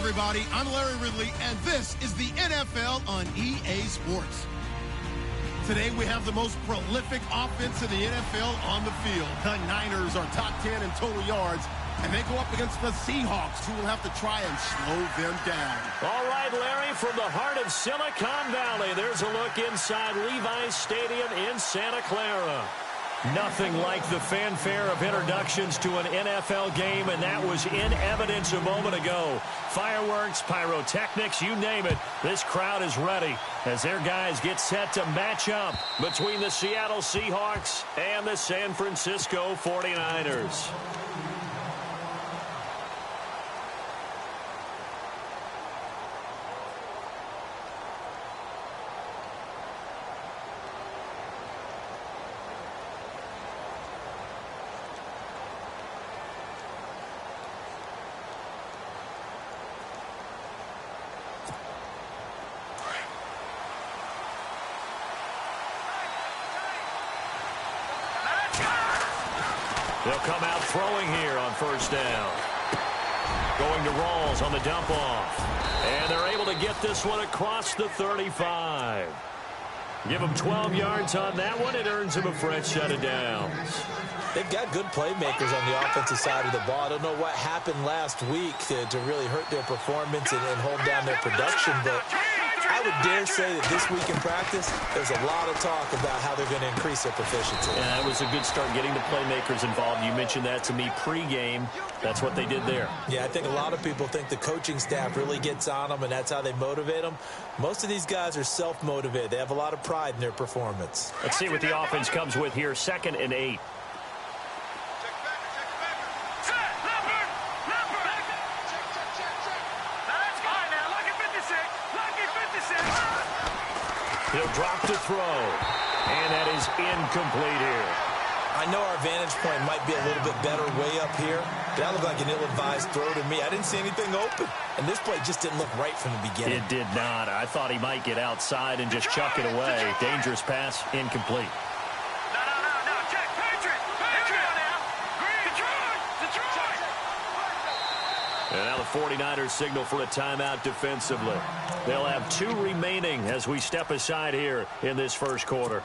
everybody. I'm Larry Ridley, and this is the NFL on EA Sports. Today, we have the most prolific offense in the NFL on the field. The Niners are top 10 in total yards, and they go up against the Seahawks, who will have to try and slow them down. All right, Larry, from the heart of Silicon Valley, there's a look inside Levi's Stadium in Santa Clara. Nothing like the fanfare of introductions to an NFL game, and that was in evidence a moment ago. Fireworks, pyrotechnics, you name it. This crowd is ready as their guys get set to match up between the Seattle Seahawks and the San Francisco 49ers. They'll come out throwing here on first down. Going to Rawls on the dump off. And they're able to get this one across the 35. Give them 12 yards on that one. It earns them a fresh set of downs. They've got good playmakers on the offensive side of the ball. I don't know what happened last week to really hurt their performance and hold down their production, but I would dare say that this week in practice, there's a lot of talk about how they're going to increase their proficiency. Yeah, that was a good start getting the playmakers involved. You mentioned that to me pregame. That's what they did there. Yeah, I think a lot of people think the coaching staff really gets on them, and that's how they motivate them. Most of these guys are self-motivated. They have a lot of pride in their performance. Let's see what the offense comes with here. 2nd and 8. He'll drop to throw, and that is incomplete here. I know our vantage point might be a little bit better way up here. That looked like an ill-advised throw to me. I didn't see anything open, and this play just didn't look right from the beginning. It did not. I thought he might get outside and just chuck it away. Dangerous pass, incomplete. No, Jack, Patriot! Detroit! And now the 49ers signal for a timeout defensively. They'll have 2 remaining as we step aside here in this first quarter.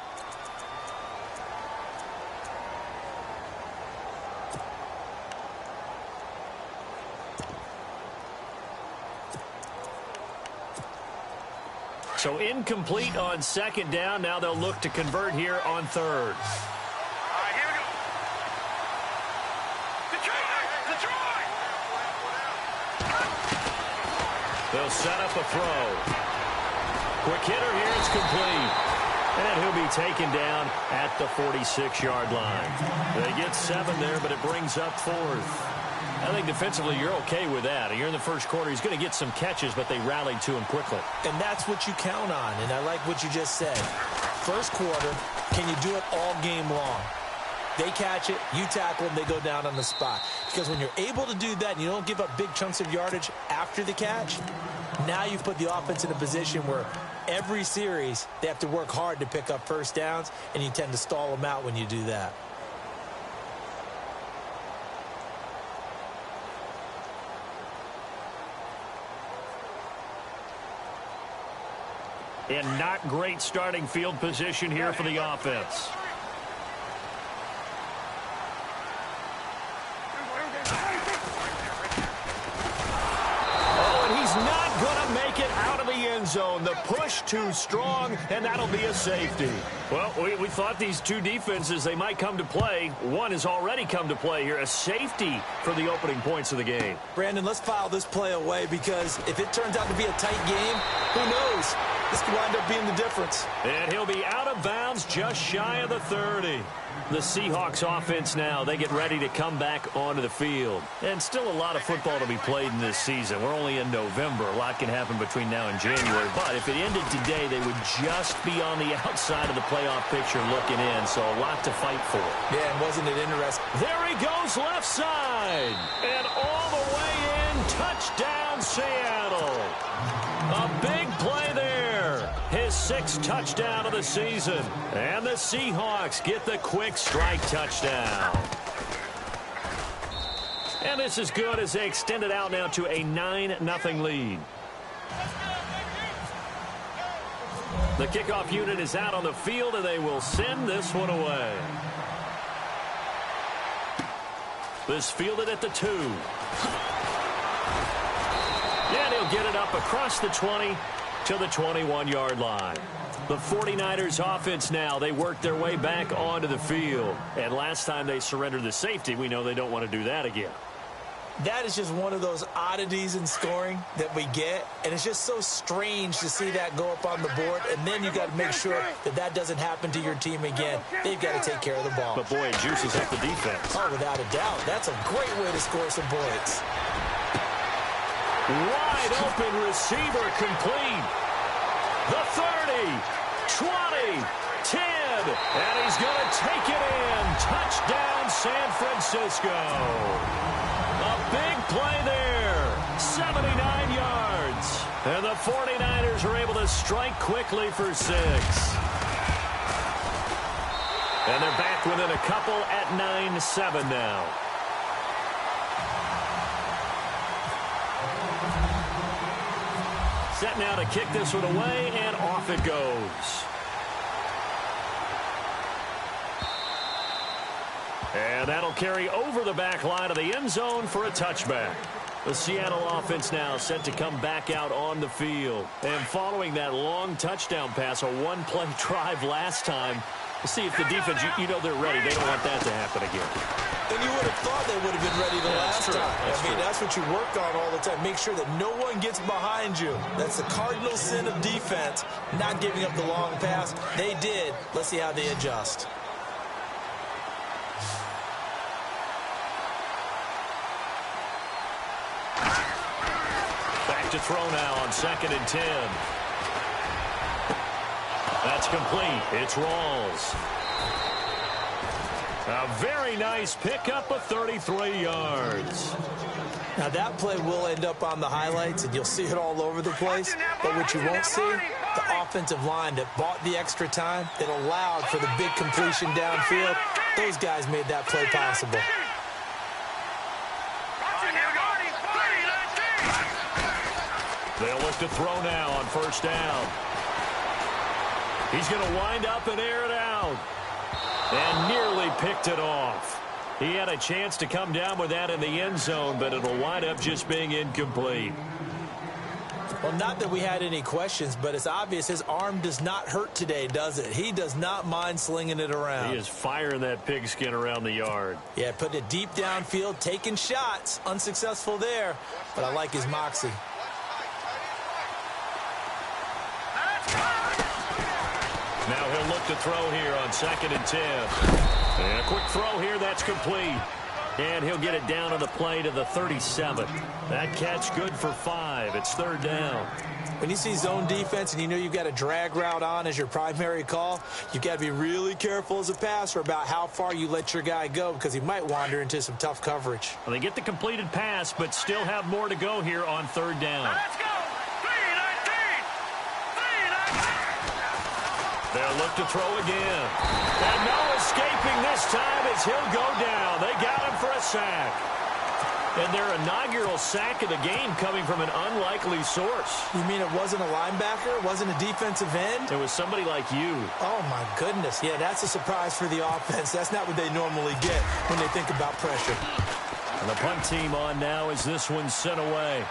So incomplete on 2nd down. Now they'll look to convert here on 3rd. All right, here we go. Detroit! They'll set up a throw. Quick hitter here. It's complete. And he'll be taken down at the 46-yard line. They get 7 there, but it brings up 4th. I think defensively you're okay with that. You're in the first quarter. He's going to get some catches, but they rallied to him quickly. And that's what you count on, and I like what you just said. First quarter, can you do it all game long? They catch it, you tackle them, they go down on the spot. Because when you're able to do that and you don't give up big chunks of yardage after the catch, now you've put the offense in a position where every series they have to work hard to pick up first downs, and you tend to stall them out when you do that. And not great starting field position here for the offense. Oh, and he's not going to make it out of the end zone. The push too strong, and that'll be a safety. Well, we thought these two defenses, they might come to play. One has already come to play here. A safety for the opening points of the game. Brandon, let's file this play away, because if it turns out to be a tight game, who knows? This could wind up being the difference. And he'll be out of bounds just shy of the 30. The Seahawks offense now, they get ready to come back onto the field. And still a lot of football to be played in this season. We're only in November. A lot can happen between now and January. But if it ended today, they would just be on the outside of the playoff picture looking in. So a lot to fight for. Yeah, and wasn't it interesting? There he goes left side. And all the way in, touchdown Seattle. A big play there. His 6th touchdown of the season. And the Seahawks get the quick strike touchdown. And this is good as they extend it out now to a 9-0 lead. The kickoff unit is out on the field, and they will send this one away. This fielded at the 2. And he'll get it up across the 20 to the 21-yard line. The 49ers offense now, they work their way back onto the field. And last time they surrendered the safety, we know they don't want to do that again. That is just one of those oddities in scoring that we get, and it's just so strange to see that go up on the board, and then you got to make sure that that doesn't happen to your team again. They've got to take care of the ball. But, boy, it juices up the defense. Oh, without a doubt. That's a great way to score some points. Wide open receiver complete. The 30, 20, 10, and he's going to take it in. Touchdown, San Francisco. A big play there, 79 yards. And the 49ers are able to strike quickly for 6. And they're back within a couple at 9-7 now. Set now to kick this one away, and off it goes. And that'll carry over the back line of the end zone for a touchback. The Seattle offense now set to come back out on the field. And following that long touchdown pass, a one-play drive last time, to see if the defense, you know they're ready. They don't want that to happen again. And you would have thought they would have been ready the last time. That's what you work on all the time. Make sure that no one gets behind you. That's the cardinal sin of defense, not giving up the long pass. They did. Let's see how they adjust. Back to throw now on 2nd and 10. That's complete. It's Rawls. A very nice pickup of 33 yards. Now that play will end up on the highlights, and you'll see it all over the place. But what you won't see, the offensive line that bought the extra time, that allowed for the big completion downfield. Those guys made that play possible. They'll look to throw now on 1st down. He's going to wind up and air it out. And nearly picked it off. He had a chance to come down with that in the end zone, but it'll wind up just being incomplete. Well, not that we had any questions, but it's obvious his arm does not hurt today, does it? He does not mind slinging it around. He is firing that pigskin around the yard. Yeah, putting it deep downfield, taking shots. Unsuccessful there, but I like his moxie. Now he'll look to throw here on 2nd and 10. And a quick throw here, that's complete. And he'll get it down on the play to the 37. That catch good for 5. It's 3rd down. When you see zone defense and you know you've got a drag route on as your primary call, you've got to be really careful as a passer about how far you let your guy go because he might wander into some tough coverage. Well, they get the completed pass, but still have more to go here on 3rd down. Let's go! 3-19! They'll look to throw again. And no escaping this time as he'll go down. They got him for a sack. And their inaugural sack of the game coming from an unlikely source. You mean it wasn't a linebacker? It wasn't a defensive end? It was somebody like you. Oh, my goodness. Yeah, that's a surprise for the offense. That's not what they normally get when they think about pressure. And the punt team on now as this one's sent away.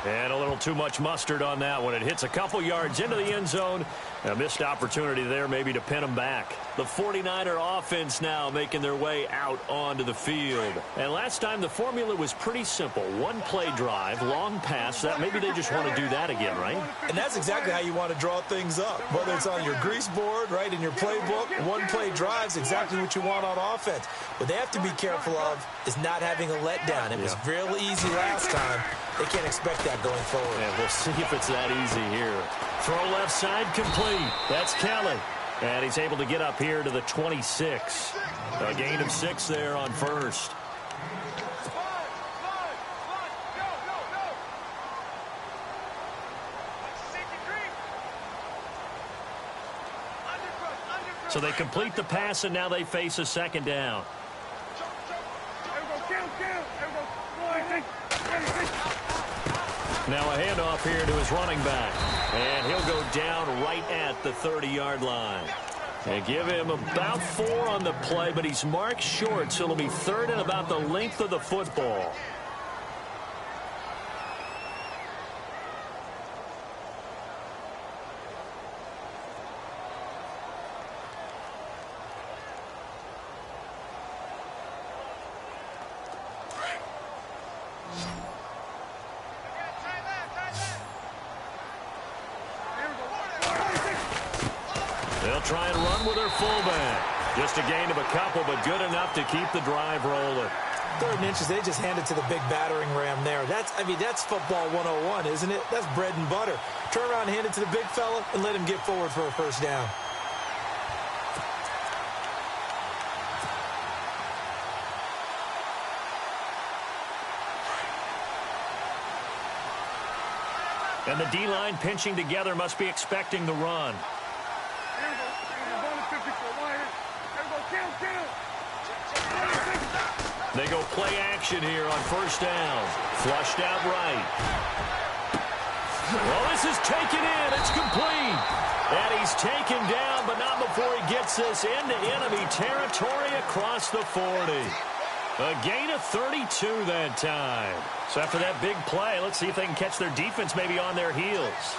And a little too much mustard on that one. It hits a couple yards into the end zone. A missed opportunity there maybe to pin them back. The 49er offense now making their way out onto the field. And last time the formula was pretty simple. One play drive, long pass. That maybe they just want to do that again, right? And that's exactly how you want to draw things up. Whether it's on your grease board, right, in your playbook, one play drive is exactly what you want on offense. What they have to be careful of is not having a letdown. It was real easy last time. They can't expect that going forward. Yeah, we'll see if it's that easy here. Throw left side complete. That's Kelly. And he's able to get up here to the 26. A gain of 6 there on 1st. So they complete the pass, and now they face a 2nd down. Now a handoff here to his running back. And he'll go down right at the 30-yard line. They give him about 4 on the play, but he's marked short, so it'll be third and about the length of the football. They'll try and run with their fullback. Just a gain of a couple, but good enough to keep the drive rolling. 3rd and inches, they just handed to the big battering ram there. That's football 101, isn't it? That's bread and butter. Turn around, hand it to the big fella, and let him get forward for a first down. And the D-line pinching together must be expecting the run. They go play action here on first down. Flushed out right. Well, this is taken in. It's complete. And he's taken down, but not before he gets this into enemy territory across the 40. A gain of 32 that time. So after that big play, let's see if they can catch their defense maybe on their heels.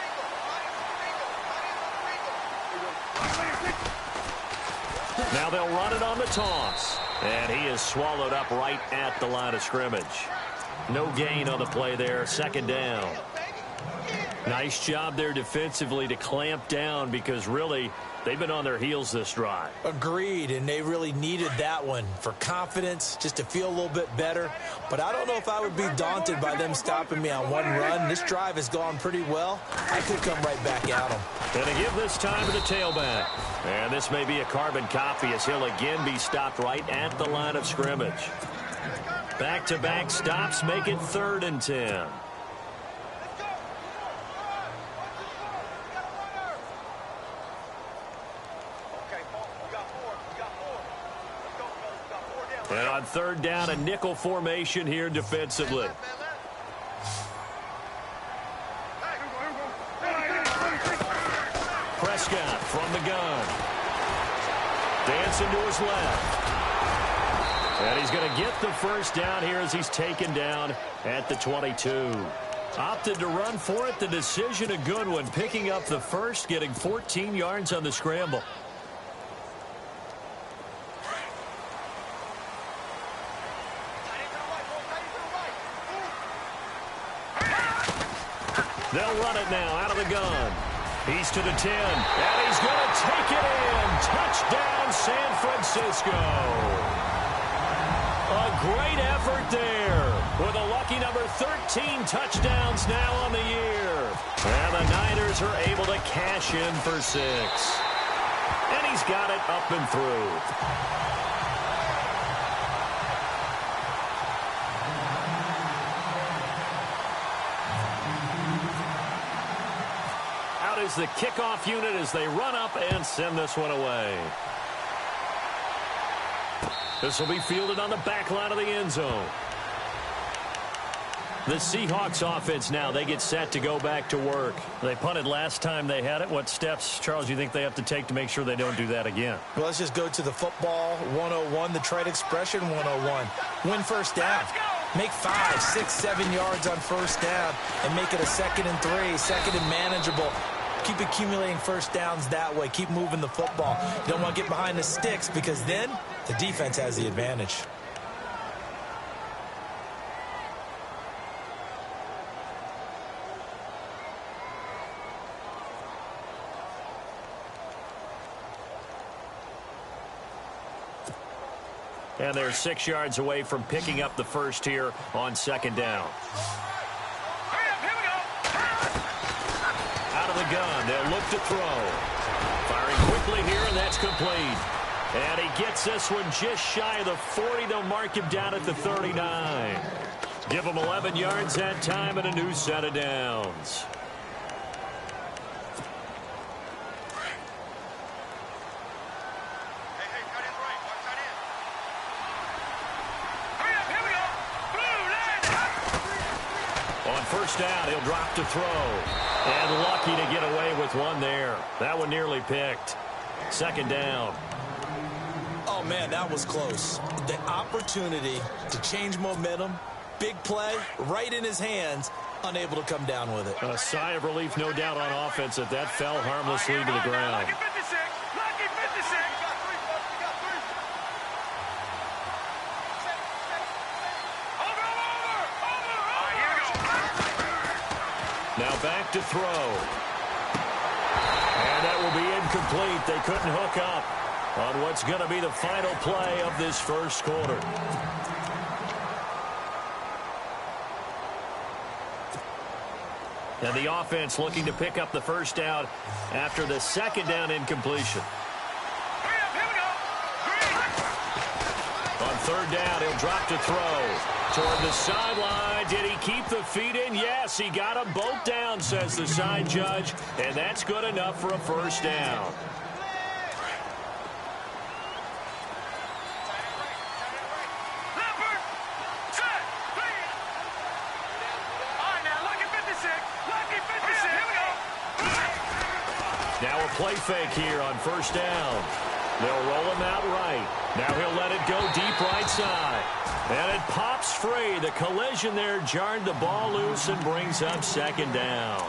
Now they'll run it on the toss. And he is swallowed up right at the line of scrimmage. No gain on the play there. 2nd down. Nice job there defensively to clamp down because really they've been on their heels this drive. Agreed, and they really needed that one for confidence, just to feel a little bit better. But I don't know if I would be daunted by them stopping me on one run. This drive has gone pretty well. I could come right back at them. And they give this time to the tailback. And this may be a carbon copy as he'll again be stopped right at the line of scrimmage. Back-to-back stops make it 3rd and 10. And on 3rd down, a nickel formation here defensively. Prescott from the gun. Dancing to his left. And he's going to get the first down here as he's taken down at the 22. Opted to run for it. The decision a good one. Picking up the first, getting 14 yards on the scramble. They'll run it now out of the gun. He's to the 10, and he's going to take it in. Touchdown, San Francisco. A great effort there with a lucky number 13 touchdowns now on the year. And the Niners are able to cash in for 6. And he's got it up and through. Is the kickoff unit as they run up and send this one away. This will be fielded on the back line of the end zone. The Seahawks offense now, they get set to go back to work. They punted last time they had it. What steps, Charles, do you think they have to take to make sure they don't do that again? Well, let's just go to the football 101, the trade expression 101. Win first down. Make 5, 6, 7 yards on first down and make it a 2nd and 3, 2nd and manageable. Keep accumulating first downs that way. Keep moving the football. You don't want to get behind the sticks because then the defense has the advantage. And they're 6 yards away from picking up the first here on 2nd down. The gun. They'll look to throw. Firing quickly here, and that's complete. And he gets this one just shy of the 40. They'll mark him down at the 39. Give him 11 yards that time and a new set of downs. first down. He'll drop to throw. And lucky to get away with one there. That one nearly picked. Second down. Oh, man, that was close. The opportunity to change momentum, big play, right in his hands, unable to come down with it. A sigh of relief, no doubt, on offense that fell harmlessly to the ground. Lucky 56. Lucky 56. Now back to throw. And that will be incomplete. They couldn't hook up on what's going to be the final play of this first quarter. And the offense looking to pick up the first down after the second down incompletion. On third down, he'll drop to throw. Toward the sideline. Did he keep the feet in? Yes, he got them both down, says the side judge. And that's good enough for a first down. Now a play fake here on first down. They'll roll him out right. Now he'll let it go deep right side. And it pops free. The collision there jarred the ball loose and brings up second down.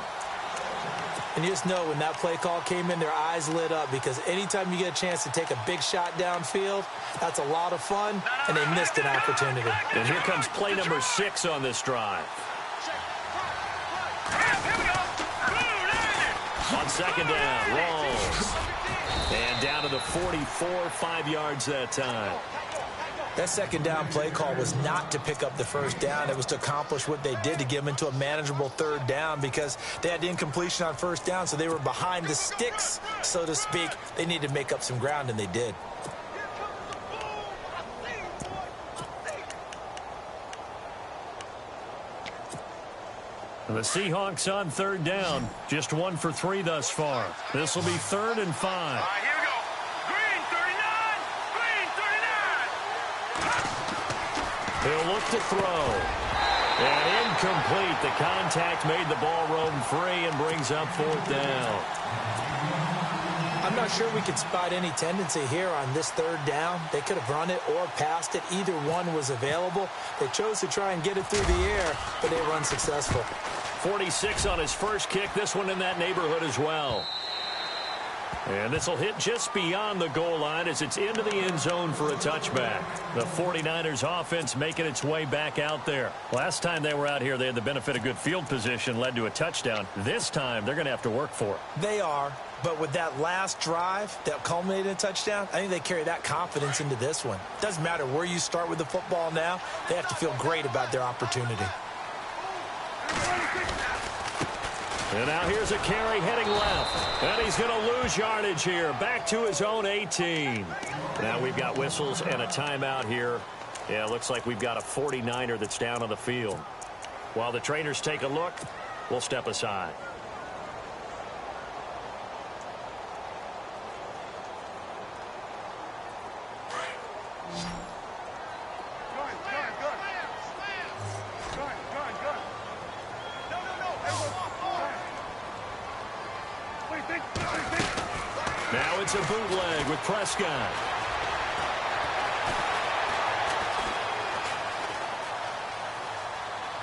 And you just know when that play call came in, their eyes lit up, because anytime you get a chance to take a big shot downfield, that's a lot of fun, and they missed an opportunity. And here comes play number 6 on this drive. On second down, rolls. And down to the 44, 5 yards that time. That second down play call was not to pick up the first down. It was to accomplish what they did, to get them into a manageable third down, because they had the incompletion on first down, so they were behind the sticks, so to speak. They needed to make up some ground, and they did. The Seahawks on third down. Just 1 for 3 thus far. This will be 3rd and 5. All right, here we go. Green 39. Green 39. He'll look to throw. And incomplete. The contact made the ball roam free and brings up 4th down. I'm not sure we could spot any tendency here on this third down. They could have run it or passed it. Either one was available. They chose to try and get it through the air, but they were unsuccessful. 46 on his first kick. This one in that neighborhood as well. And this will hit just beyond the goal line as it's into the end zone for a touchback. The 49ers offense making its way back out there. Last time they were out here, they had the benefit of good field position, led to a touchdown. This time, they're going to have to work for it. They are, but with that last drive that culminated in a touchdown, I think they carry that confidence into this one. Doesn't matter where you start with the football now. They have to feel great about their opportunity. And now here's a Kari heading left. And he's going to lose yardage here. Back to his own 18. Now we've got whistles and a timeout here. Yeah, it looks like we've got a 49er that's down on the field. While the trainers take a look, we'll step aside. Now it's a bootleg with Prescott.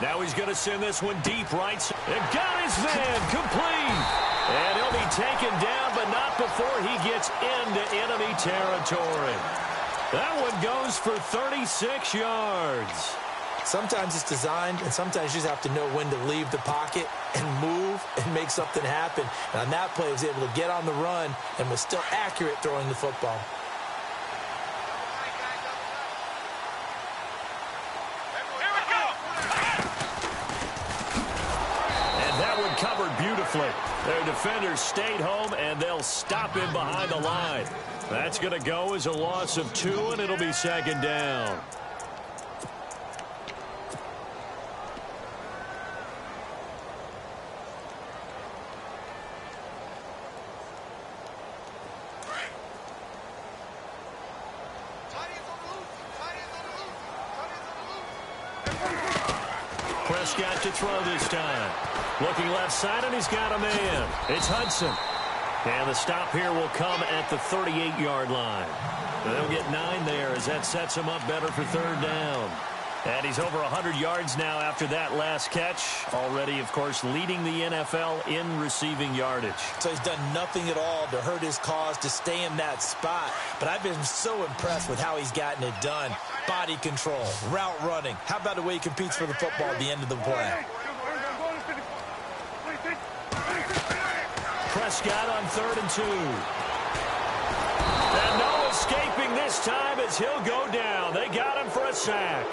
Now he's going to send this one deep right. And got his man complete. And he'll be taken down, but not before he gets into enemy territory. That one goes for 36 yards. Sometimes it's designed, and sometimes you just have to know when to leave the pocket and move and make something happen. And on that play, he was able to get on the run and was still accurate throwing the football. Here we go. And that one covered beautifully. Their defenders stayed home, and they'll stop him behind the line. That's going to go as a loss of 2, and it'll be second down. Prescott to throw this time. Looking left side, and he's got a man. It's Hudson. And the stop here will come at the 38-yard line. They'll get 9 there as that sets him up better for third down. And he's over 100 yards now after that last catch. Already, of course, leading the NFL in receiving yardage. So he's done nothing at all to hurt his cause to stay in that spot. But I've been so impressed with how he's gotten it done. Body control, route running. How about the way he competes for the football at the end of the play? Prescott on 3rd and 2. And no escaping this time as he'll go down. They got him for a sack.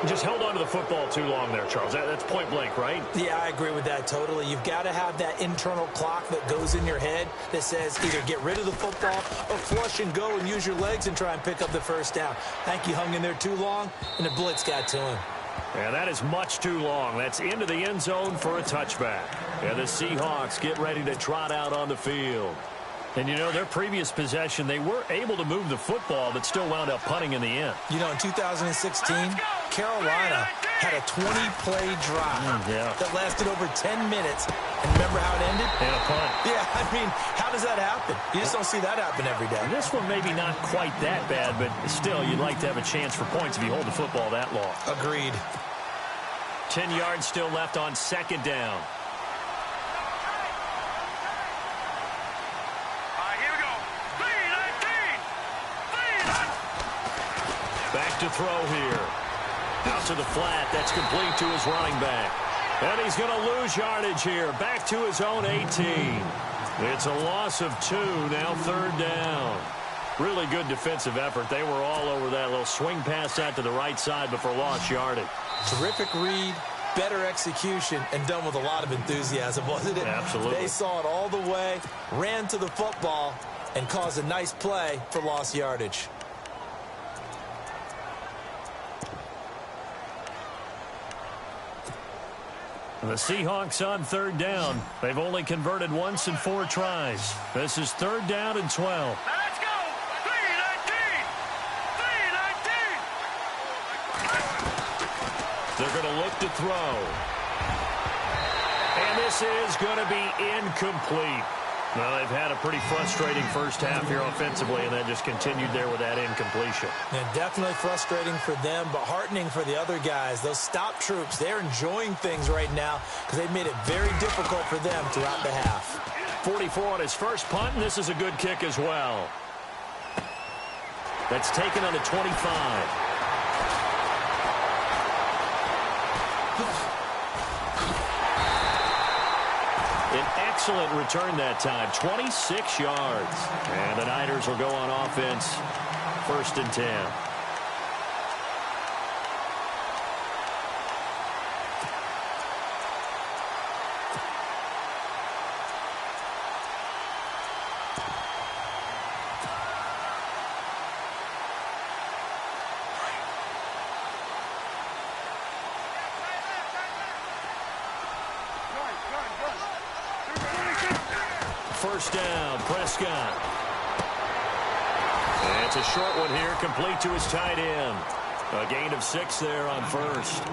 Just held on to the football too long there, Charles. That's point blank, right? Yeah, I agree with that totally. You've got to have that internal clock that goes in your head that says either get rid of the football or flush and go and use your legs and try and pick up the first down. I think he hung in there too long, and the blitz got to him. Yeah, that is much too long. That's into the end zone for a touchback. And the Seahawks get ready to trot out on the field. And, you know, their previous possession, they were able to move the football, but still wound up punting in the end. You know, in 2016, Carolina had a 20-play drive that lasted over 10 minutes. And remember how it ended? And a punt. Yeah, I mean, how does that happen? You just don't see that happen every day. This one maybe not quite that bad, but still, you'd like to have a chance for points if you hold the football that long. Agreed. 10 yards still left on 2nd down. Back to throw here. Out to the flat. That's complete to his running back. And he's going to lose yardage here. Back to his own 18. It's a loss of 2. Now 3rd down. Really good defensive effort. They were all over that little swing pass out to the right side before lost yardage. Terrific read, better execution, and done with a lot of enthusiasm, wasn't it? Absolutely. They saw it all the way, ran to the football, and caused a nice play for lost yardage. The Seahawks on 3rd down. They've only converted once in 4 tries. This is 3rd down and 12. Let's go! 3-19! 3-19! They're going to look to throw. And this is going to be incomplete. Well, they've had a pretty frustrating first half here offensively, and that just continued there with that incompletion. And definitely frustrating for them, but heartening for the other guys. Those stop troops, they're enjoying things right now because they've made it very difficult for them throughout the half. 44 on his first punt, and this is a good kick as well. That's taken on the 25. An excellent return that time, 26 yards. And the Niners will go on offense, 1st and 10. First down, Prescott. And it's a short one here, complete to his tight end. A gain of 6 there on 1st.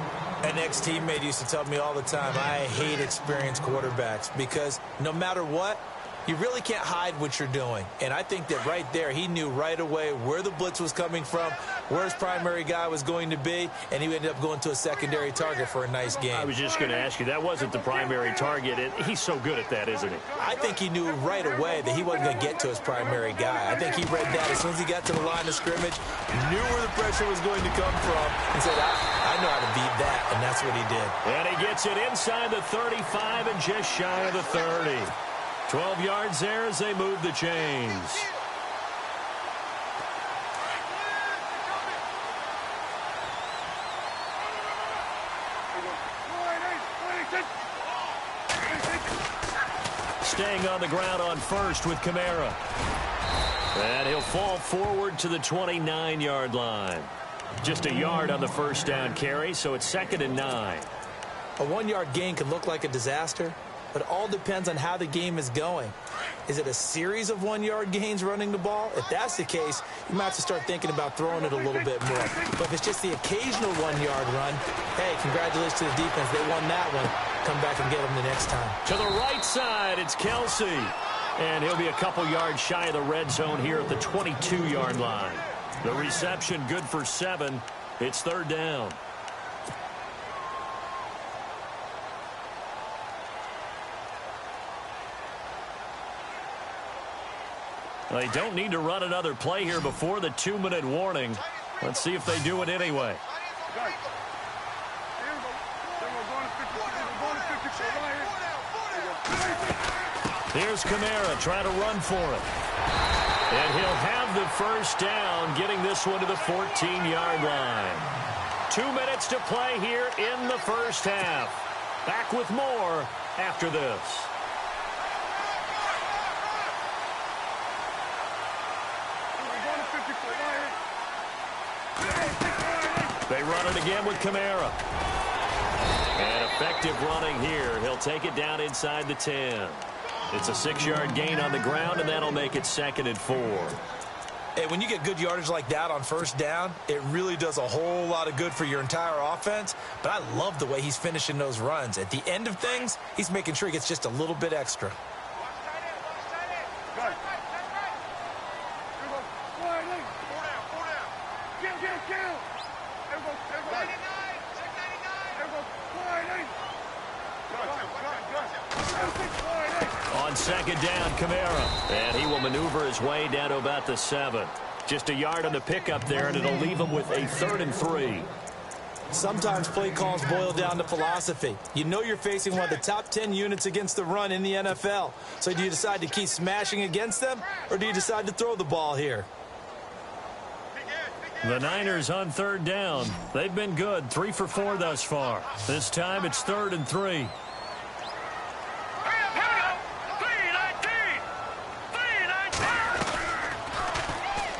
An ex-teammate used to tell me all the time, I hate experienced quarterbacks because no matter what, you really can't hide what you're doing. And I think that right there, he knew right away where the blitz was coming from, where his primary guy was going to be, and he ended up going to a secondary target for a nice game. I was just going to ask you, that wasn't the primary target. He's so good at that, isn't he? I think he knew right away that he wasn't going to get to his primary guy. I think he read that as soon as he got to the line of scrimmage, knew where the pressure was going to come from, and said, I know how to beat that, and that's what he did. And he gets it inside the 35 and just shy of the 30. 12 yards there as they move the chains. Staying on the ground on 1st with Kamara. And he'll fall forward to the 29-yard line. Just a yard on the first down carry, so it's 2nd and 9. A 1-yard gain can look like a disaster, but it all depends on how the game is going. Is it a series of 1-yard gains running the ball? If that's the case, you might have to start thinking about throwing it a little bit more. But if it's just the occasional 1-yard run, hey, congratulations to the defense. They won that one. Come back and get them the next time. To the right side, it's Kelsey. And he'll be a couple yards shy of the red zone here at the 22-yard line. The reception good for 7. It's 3rd down. They don't need to run another play here before the 2-minute warning. Let's see if they do it anyway. Here's Kamara trying to run for it. And he'll have the first down, getting this one to the 14-yard line. 2 minutes to play here in the first half. Back with more after this. They run it again with Kamara. And effective running here. He'll take it down inside the 10. It's a 6-yard gain on the ground, and that'll make it 2nd and 4. Hey, when you get good yardage like that on first down, it really does a whole lot of good for your entire offense. But I love the way he's finishing those runs. At the end of things, he's making sure he gets just a little bit extra. On 2nd down, Kamara. And he will maneuver his way down to about the 7. Just a yard on the pickup there, and it'll leave him with a 3rd and 3. Sometimes play calls boil down to philosophy. You know you're facing one of the top 10 units against the run in the NFL. So do you decide to keep smashing against them, or do you decide to throw the ball here? The Niners on 3rd down. They've been good, 3 for 4 thus far. This time it's 3rd and 3.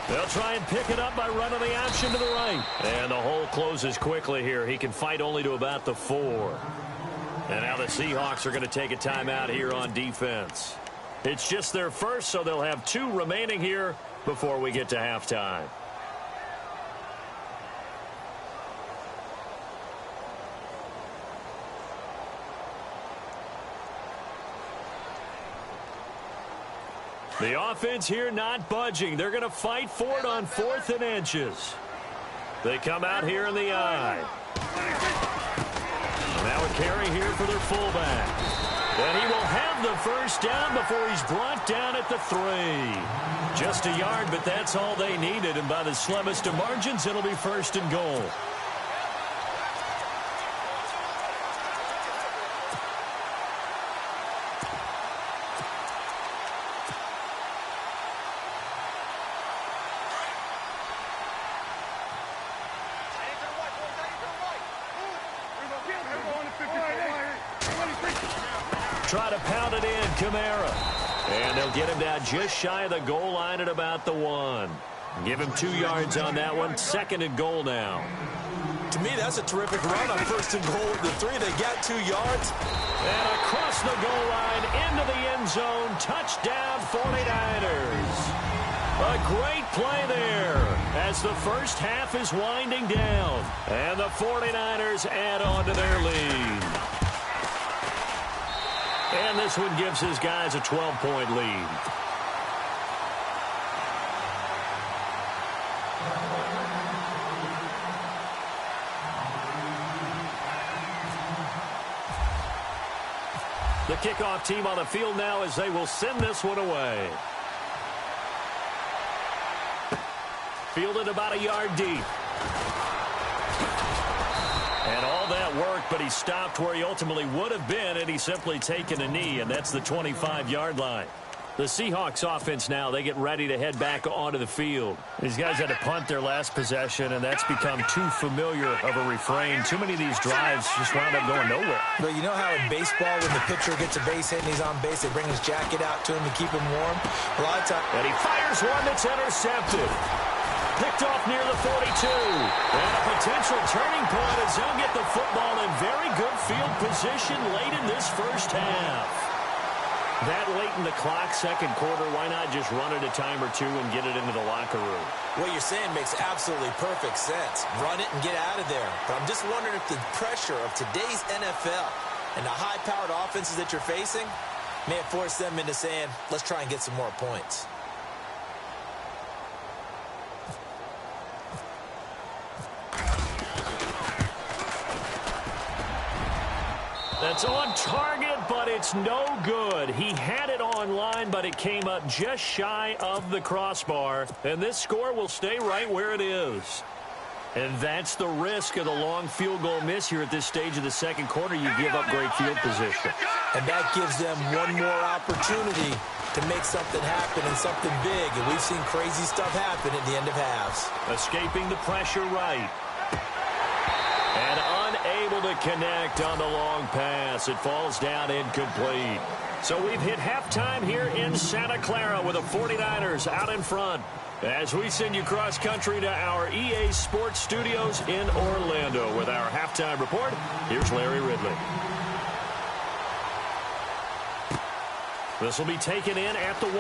They'll try and pick it up by running the option to the right. And the hole closes quickly here. He can fight only to about the 4. And now the Seahawks are going to take a timeout here on defense. It's just their first, so they'll have 2 remaining here before we get to halftime. The offense here not budging. They're going to fight for it on 4th and inches. They come out here in the I. Now a Kari here for their fullback. And he will have the first down before he's brought down at the 3. Just a yard, but that's all they needed. And by the slimmest of margins, it'll be 1st and goal. Try to pound it in, Kamara. And they'll get him down just shy of the goal line at about the 1. Give him 2 yards on that one. 2nd and goal now. To me, that's a terrific run on 1st and goal at the 3. They got 2 yards. And across the goal line, into the end zone. Touchdown, 49ers. A great play there as the first half is winding down. And the 49ers add on to their lead. And this one gives his guys a 12-point lead. The kickoff team on the field now as they will send this one away. Fielded about a yard deep. And all that work, but he stopped where he ultimately would have been had he simply taken a knee, and that's the 25-yard line. The Seahawks offense now, they get ready to head back onto the field. These guys had to punt their last possession, and that's become too familiar of a refrain. Too many of these drives just wound up going nowhere. But you know how in baseball, when the pitcher gets a base hit and he's on base, they bring his jacket out to him to keep him warm? A lot of times. And he fires one that's intercepted. Picked off near the 42. And a potential turning point as they'll get the football in very good field position late in this first half. That late in the clock, second quarter, why not just run it a time or two and get it into the locker room? What you're saying makes absolutely perfect sense. Run it and get out of there. But I'm just wondering if the pressure of today's NFL and the high-powered offenses that you're facing may have forced them into saying, let's try and get some more points. That's on target, but it's no good. He had it on line, but it came up just shy of the crossbar. And this score will stay right where it is. And that's the risk of the long field goal miss here at this stage of the second quarter. You give up great field position. And that gives them one more opportunity to make something happen and something big. And we've seen crazy stuff happen at the end of halves. Escaping the pressure right. And unable to connect on the long pass. It falls down incomplete. So we've hit halftime here in Santa Clara with the 49ers out in front. As we send you cross-country to our EA Sports Studios in Orlando with our halftime report, here's Larry Ridley. This will be taken in at the 1.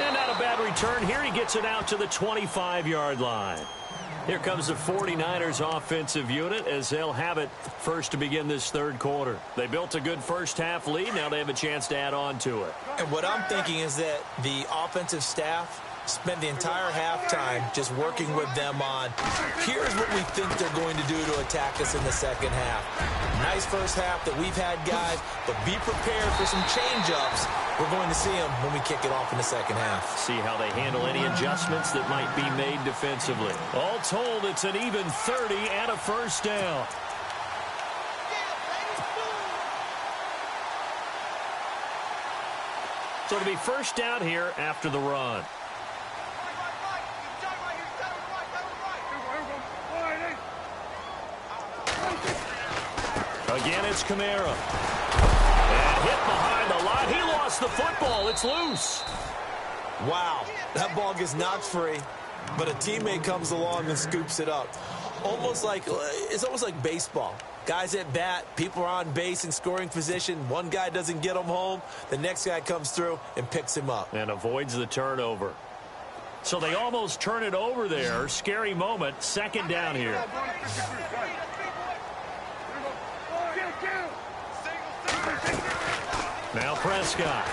And not a bad return here. He gets it out to the 25-yard line. Here comes the 49ers offensive unit as they'll have it first to begin this third quarter. They built a good first-half lead. Now they have a chance to add on to it. And what I'm thinking is that the offensive staff spend the entire halftime just working with them on, here's what we think they're going to do to attack us in the second half. Nice first half that we've had, guys, but be prepared for some change-ups. We're going to see them when we kick it off in the second half. See how they handle any adjustments that might be made defensively. All told, it's an even 30 and a first down. So it'll be first down here after the run. Again, it's Kamara. And hit behind the line. He lost the football. It's loose. Wow, that ball gets knocked free, but a teammate comes along and scoops it up. It's almost like baseball. Guys at bat, people are on base in scoring position. One guy doesn't get him home. The next guy comes through and picks him up. And avoids the turnover. So they almost turn it over there. Scary moment. Second down here. Now Prescott.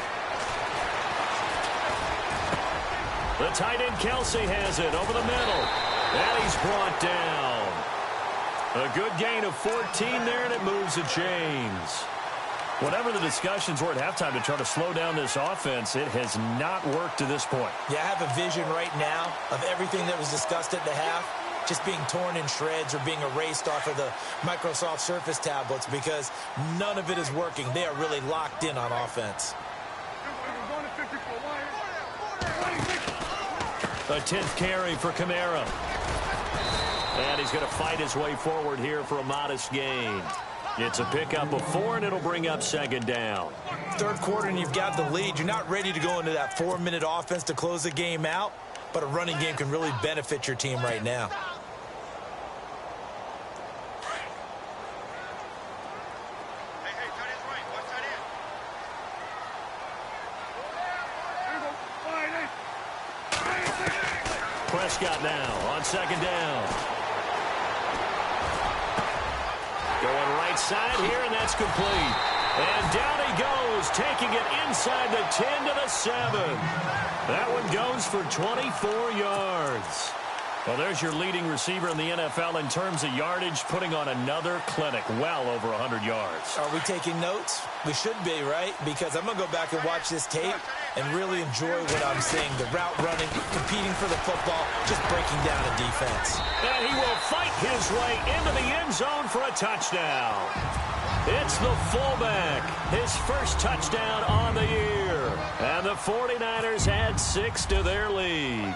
The tight end Kelsey has it over the middle. And he's brought down. A good gain of 14 there, and it moves the chains. Whatever the discussions were at halftime to try to slow down this offense, it has not worked to this point. Yeah, I have a vision right now of everything that was discussed at the half just being torn in shreds or being erased off of the Microsoft Surface tablets because none of it is working. They are really locked in on offense. A 10th carry for Kamara. And he's going to fight his way forward here for a modest gain. It's a pickup of 4, and it'll bring up second down. Third quarter, and you've got the lead. You're not ready to go into that 4-minute offense to close the game out, but a running game can really benefit your team right now. Prescott now on second down. Going right side here, and that's complete. And down he goes, taking it inside the 10 to the 7. That one goes for 24 yards. Well, there's your leading receiver in the NFL in terms of yardage, putting on another clinic, well over 100 yards. Are we taking notes? We should be, right? Because I'm going to go back and watch this tape and really enjoy what I'm seeing. The route running, competing for the football, just breaking down a defense. And he will fight his way into the end zone for a touchdown. It's the fullback, his first touchdown on the year. And the 49ers add 6 to their lead.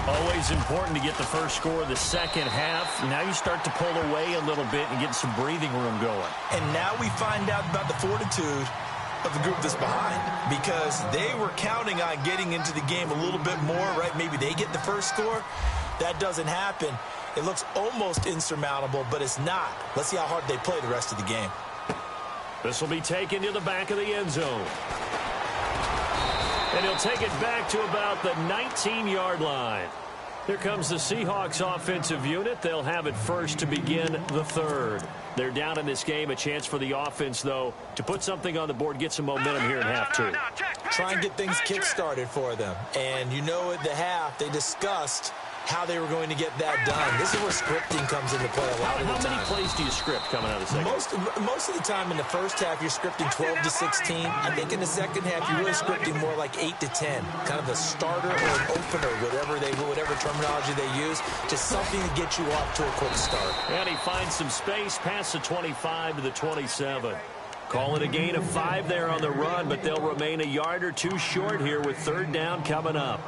Always important to get the first score of the second half. Now you start to pull away a little bit and get some breathing room going. And now we find out about the fortitude of the group that's behind, because they were counting on getting into the game a little bit more, right? Maybe they get the first score. That doesn't happen. It looks almost insurmountable, but it's not. Let's see how hard they play the rest of the game. This will be taken to the back of the end zone. And he'll take it back to about the 19-yard line. Here comes the Seahawks offensive unit. They'll have it first to begin the third. They're down in this game. A chance for the offense, though, to put something on the board, get some momentum here in half two. Try and get things kick-started for them. And you know at the half, they discussed how they were going to get that done. This is where scripting comes into play a lot of the time. How many plays do you script coming out of the second? Most of the time in the first half, you're scripting 12 to 16. I think in the second half, you're really scripting more like 8 to 10. Kind of a starter or an opener, whatever terminology they use, just something to get you off to a quick start. And he finds some space past the 25 to the 27. Call it a gain of 5 there on the run, but they'll remain a yard or two short here with third down coming up.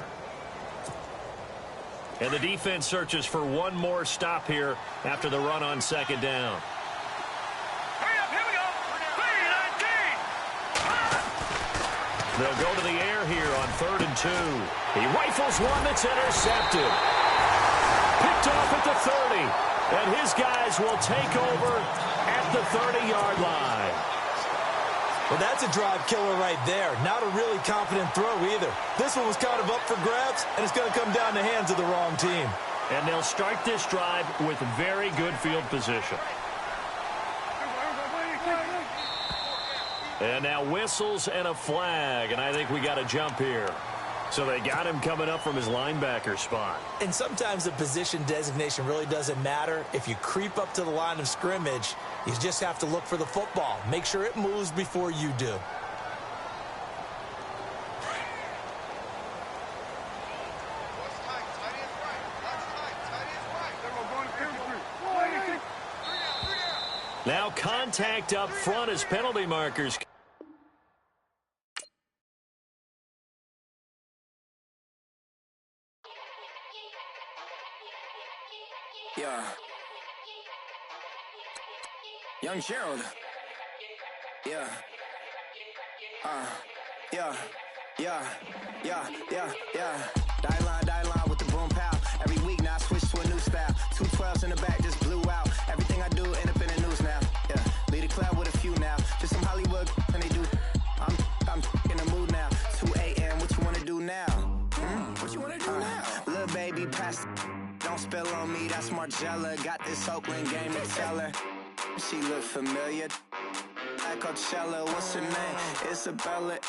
And the defense searches for one more stop here after the run on second down. Hurry up, here we go. 3-19. They'll go to the air here on 3rd and 2. He rifles one that's intercepted. Picked off at the 30. And his guys will take over at the 30-yard line. Well, that's a drive killer right there. Not a really confident throw either. This one was kind of up for grabs, and it's going to come down the hands of the wrong team. And they'll start this drive with very good field position. And now whistles and a flag, and I think we got a jump here. So they got him coming up from his linebacker spot. And sometimes the position designation really doesn't matter. If you creep up to the line of scrimmage, you just have to look for the football. Make sure it moves before you do. Now contact up front as penalty markers. Yeah. Young Gerald. Yeah. Yeah. Die line with the boom pow. Every week now I switch to a new style. 212s in the back just blew out. Everything I do end up in the news now. Yeah. Lead a club with a few now. Just some Hollywood and they do. I'm in the mood now. 2 a.m. What you wanna do now? What you wanna do now? Little baby pass. Don't spill on me, that's Margella. Got this Oakland game to tell her. She look familiar. At Coachella, what's her name? Isabella,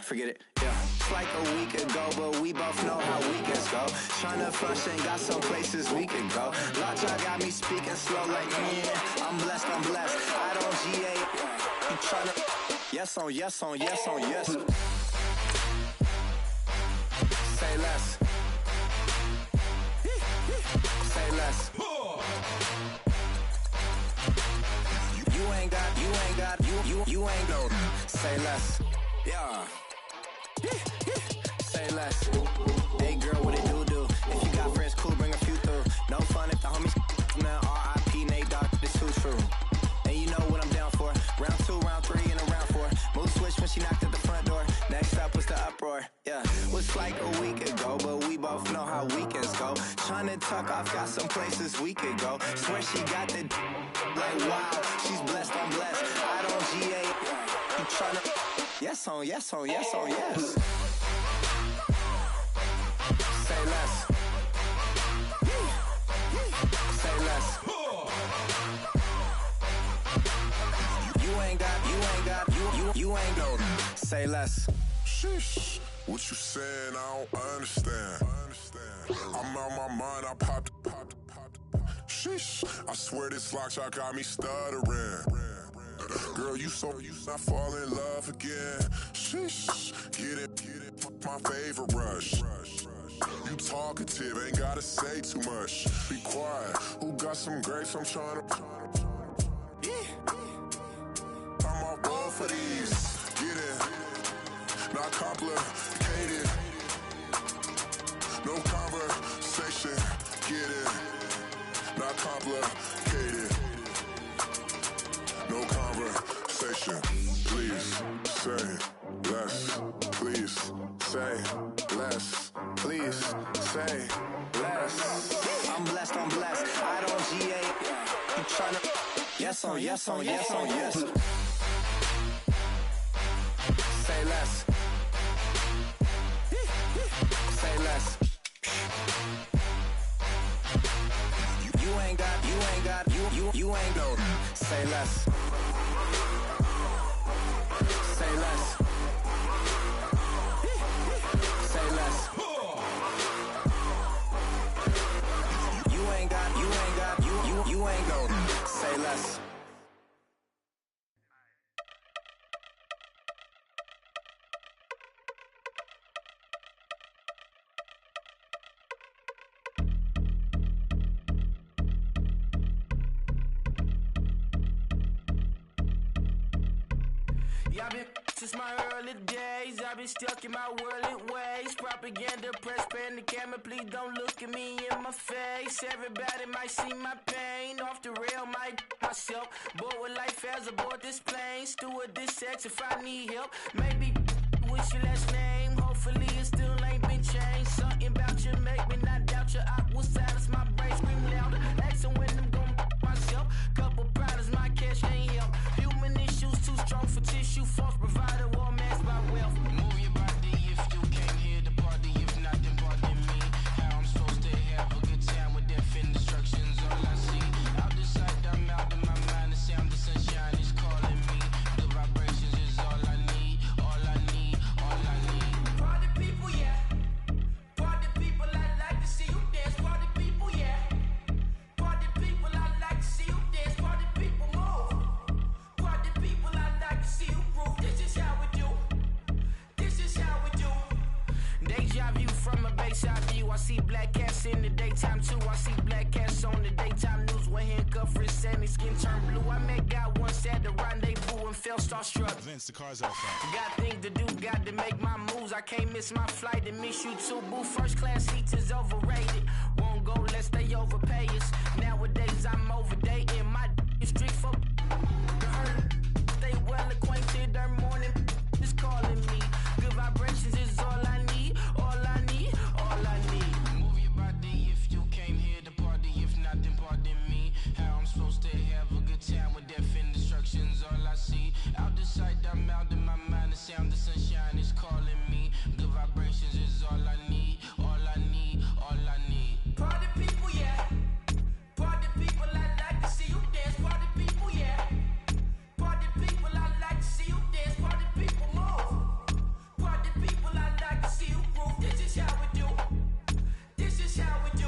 forget it, yeah. It's like a week ago, but we both know how weekends go. Tryna flush and got some places we could go. Logic got me speaking slow like, I'm blessed. I don't GA. You tryna, yes on yes. Say less. Say less. You ain't no. Say less. Yeah. Say less. Hey girl, what it do? If you got friends, cool, bring a few through. No fun if the homies now R.I.P. Nate Dogg, this too true. And you know what I'm down for. Round 2, round 3, and a round 4. Move switch when she knocked at the front door. Next up was the uproar. Yeah, was like a week ago, but we both know how weekends go. Tryna tuck off, got some places we could go. Swear she got the like wow, she's blessed, I'm blessed. I don't GA. You tryna yes on yes. Say less. Say less. You ain't no. Say less. Sheesh. What you saying? I don't understand. I'm out my mind. I popped. Sheesh. I swear this lock shot got me stuttering. Girl, you not fall in love again. Sheesh. Get it. My favorite rush. You talkative, ain't gotta say too much. Be quiet. Who got some grapes? I'm trying to. I'm all ball for these. Get it. Not complicated. No conversation. Get it. Not complicated. No conversation. Please say less. Please say less. Please say less. I'm blessed. I don't GA. You tryna yes on yes. Say less. Say less. You ain't got, you ain't no. Say less. Say less. Say less. You ain't got, you ain't no. Say less. I've been since my early days, I've been stuck in my worldly ways. Propaganda, press, pan the camera, please don't look at me in my face. Everybody might see my pain, off the rail, might myself. Bored with life as aboard this plane, steward this sex if I need help. Maybe what's your last name? Hopefully it still ain't been changed. Something about you make me not doubt you. I will silence my brain, scream louder. Asking when I'm gon' myself. Couple problems, my cash ain't help. Human issues too strong for tissue. False provider, war masked by wealth. Move your body if you came here to party. If not, then pardon me. How I'm supposed to have a good time with death and destruction's all I see. Out the sight, I'm out of my mind. The sound of sunshine is calling me. The vibrations is all I need. All I need, all I need. Party people, yeah. Party people, I like to see you dance. Party people, yeah. Party people, I like to see you dance. Party people, move. Party people, I like to see you groove. This is how we do. This is how we do. Deja vu from a bayside view. I see black cats in the daytime too. I see black cats on the daytime news. When handcuffed, wrist and his skin turned blue. I met God once at the rendezvous and felt starstruck. Vince, the car's out front. Got things to do, got to make my moves. I can't miss my flight and miss you too, boo. First class seats is overrated. Won't go, let's stay overpay us. Nowadays I'm overdating. My is strict for the hurt. Stay well acquainted. Their morning is calling me. Good vibrations is all I need. All I need, all I need. Move your body if you came here to party. If not, then pardon me. How I'm supposed to have a good time with death and destruction's all I see. Out the sight, I'm out of my mind. The sound of sunshine is calling me. Good vibrations is all I need. All I need, all I need. Party people, yeah. Party people, I like to see you dance. Party people, yeah. Party people, I like to see you dance. Party people, move. Party people, I like to see you groove. This is how we do. This is how we do.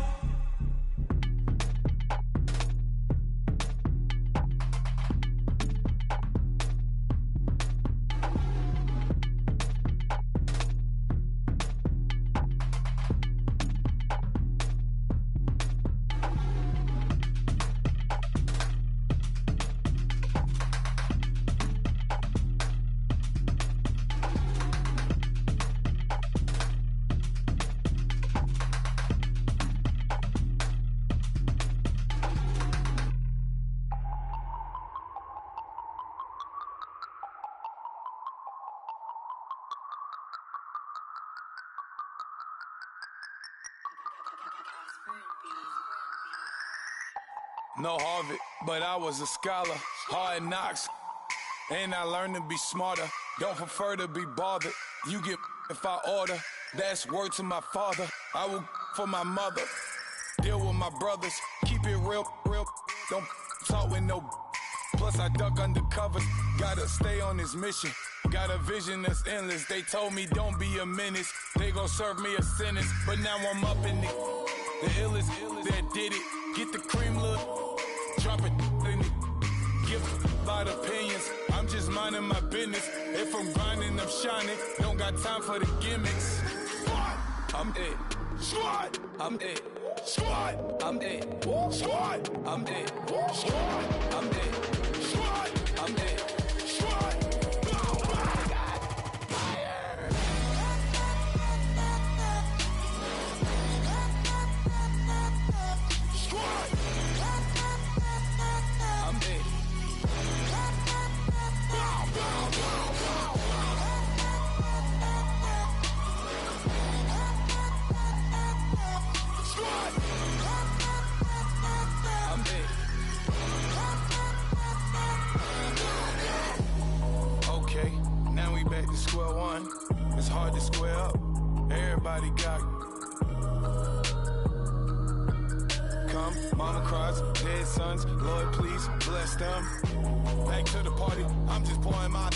No Harvard, but I was a scholar. Hard knocks, and I learned to be smarter. Don't prefer to be bothered. You get if I order. That's word to my father. I will for my mother. Deal with my brothers. Keep it real. Don't talk with no. Plus I duck undercover. Gotta stay on this mission. Got a vision that's endless. They told me don't be a menace. They gon' serve me a sentence. But now I'm up in the illest that did it. Get the cream look. Drop it in it. Give a lot of opinions. I'm just minding my business. If I'm grinding, I'm shining. Don't got time for the gimmicks. I'm it. Squad. I'm it. Squad. I'm it. Squad. I'm it. Squad. I'm it. Squad. I'm it. Squad. to square up. Everybody got come, mama cries, dead sons, Lord please bless them. Back to the party, I'm just pouring my.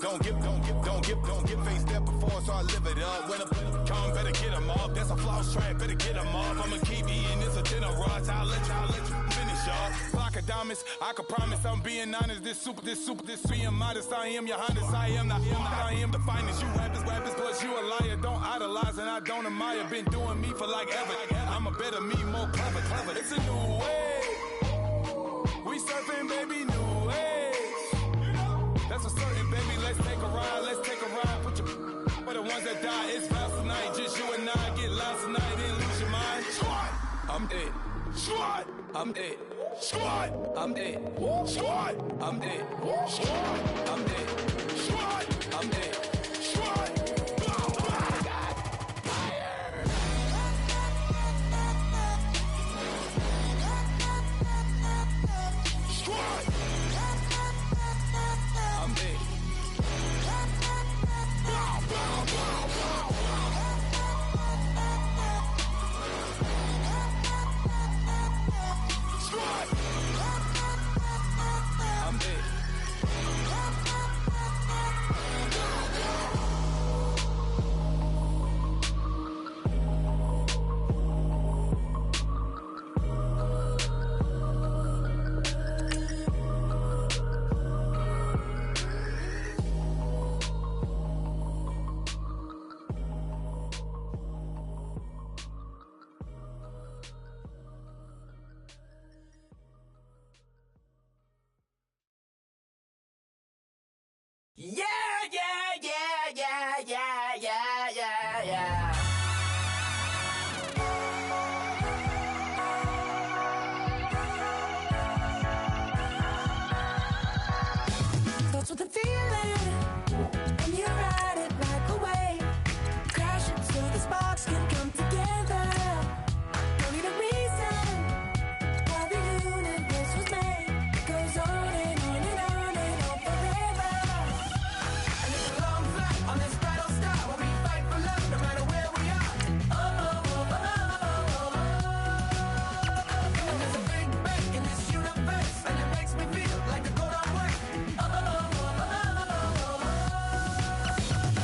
Don't get faced that before, so I live it up. When I come, better get them off. That's a floss track, better get them off. I'ma keep eating this a dinner rush. I'll let you finish, y'all. Block of diamonds, I can promise I'm being honest. This being modest. I am your highness, I am the finest. You rappers, plus you a liar. Don't idolize and I don't admire. Been doing me for like ever. I'm a better me, more clever. It's a new way. We surfing, baby, new age. That's a certain, baby. Let's take a ride. Put your for the ones that die. It's vows tonight. Just you and I get lost tonight. Then lose your mind. Squad, I'm dead. Squad, I'm dead. Squad, I'm dead. Squad, I'm dead. Squad, I'm dead. Squad, I'm dead. Squad. Yeah. That's what the feeling, and you ride it like a wave. Crash it so the sparks can come together. Don't need a reason why the universe was made. It goes on and on and on and on forever. And it's a long flight on this battle star where we fight for love no matter where we are. And there's a big bang in this universe, and it makes me feel like the go don't work.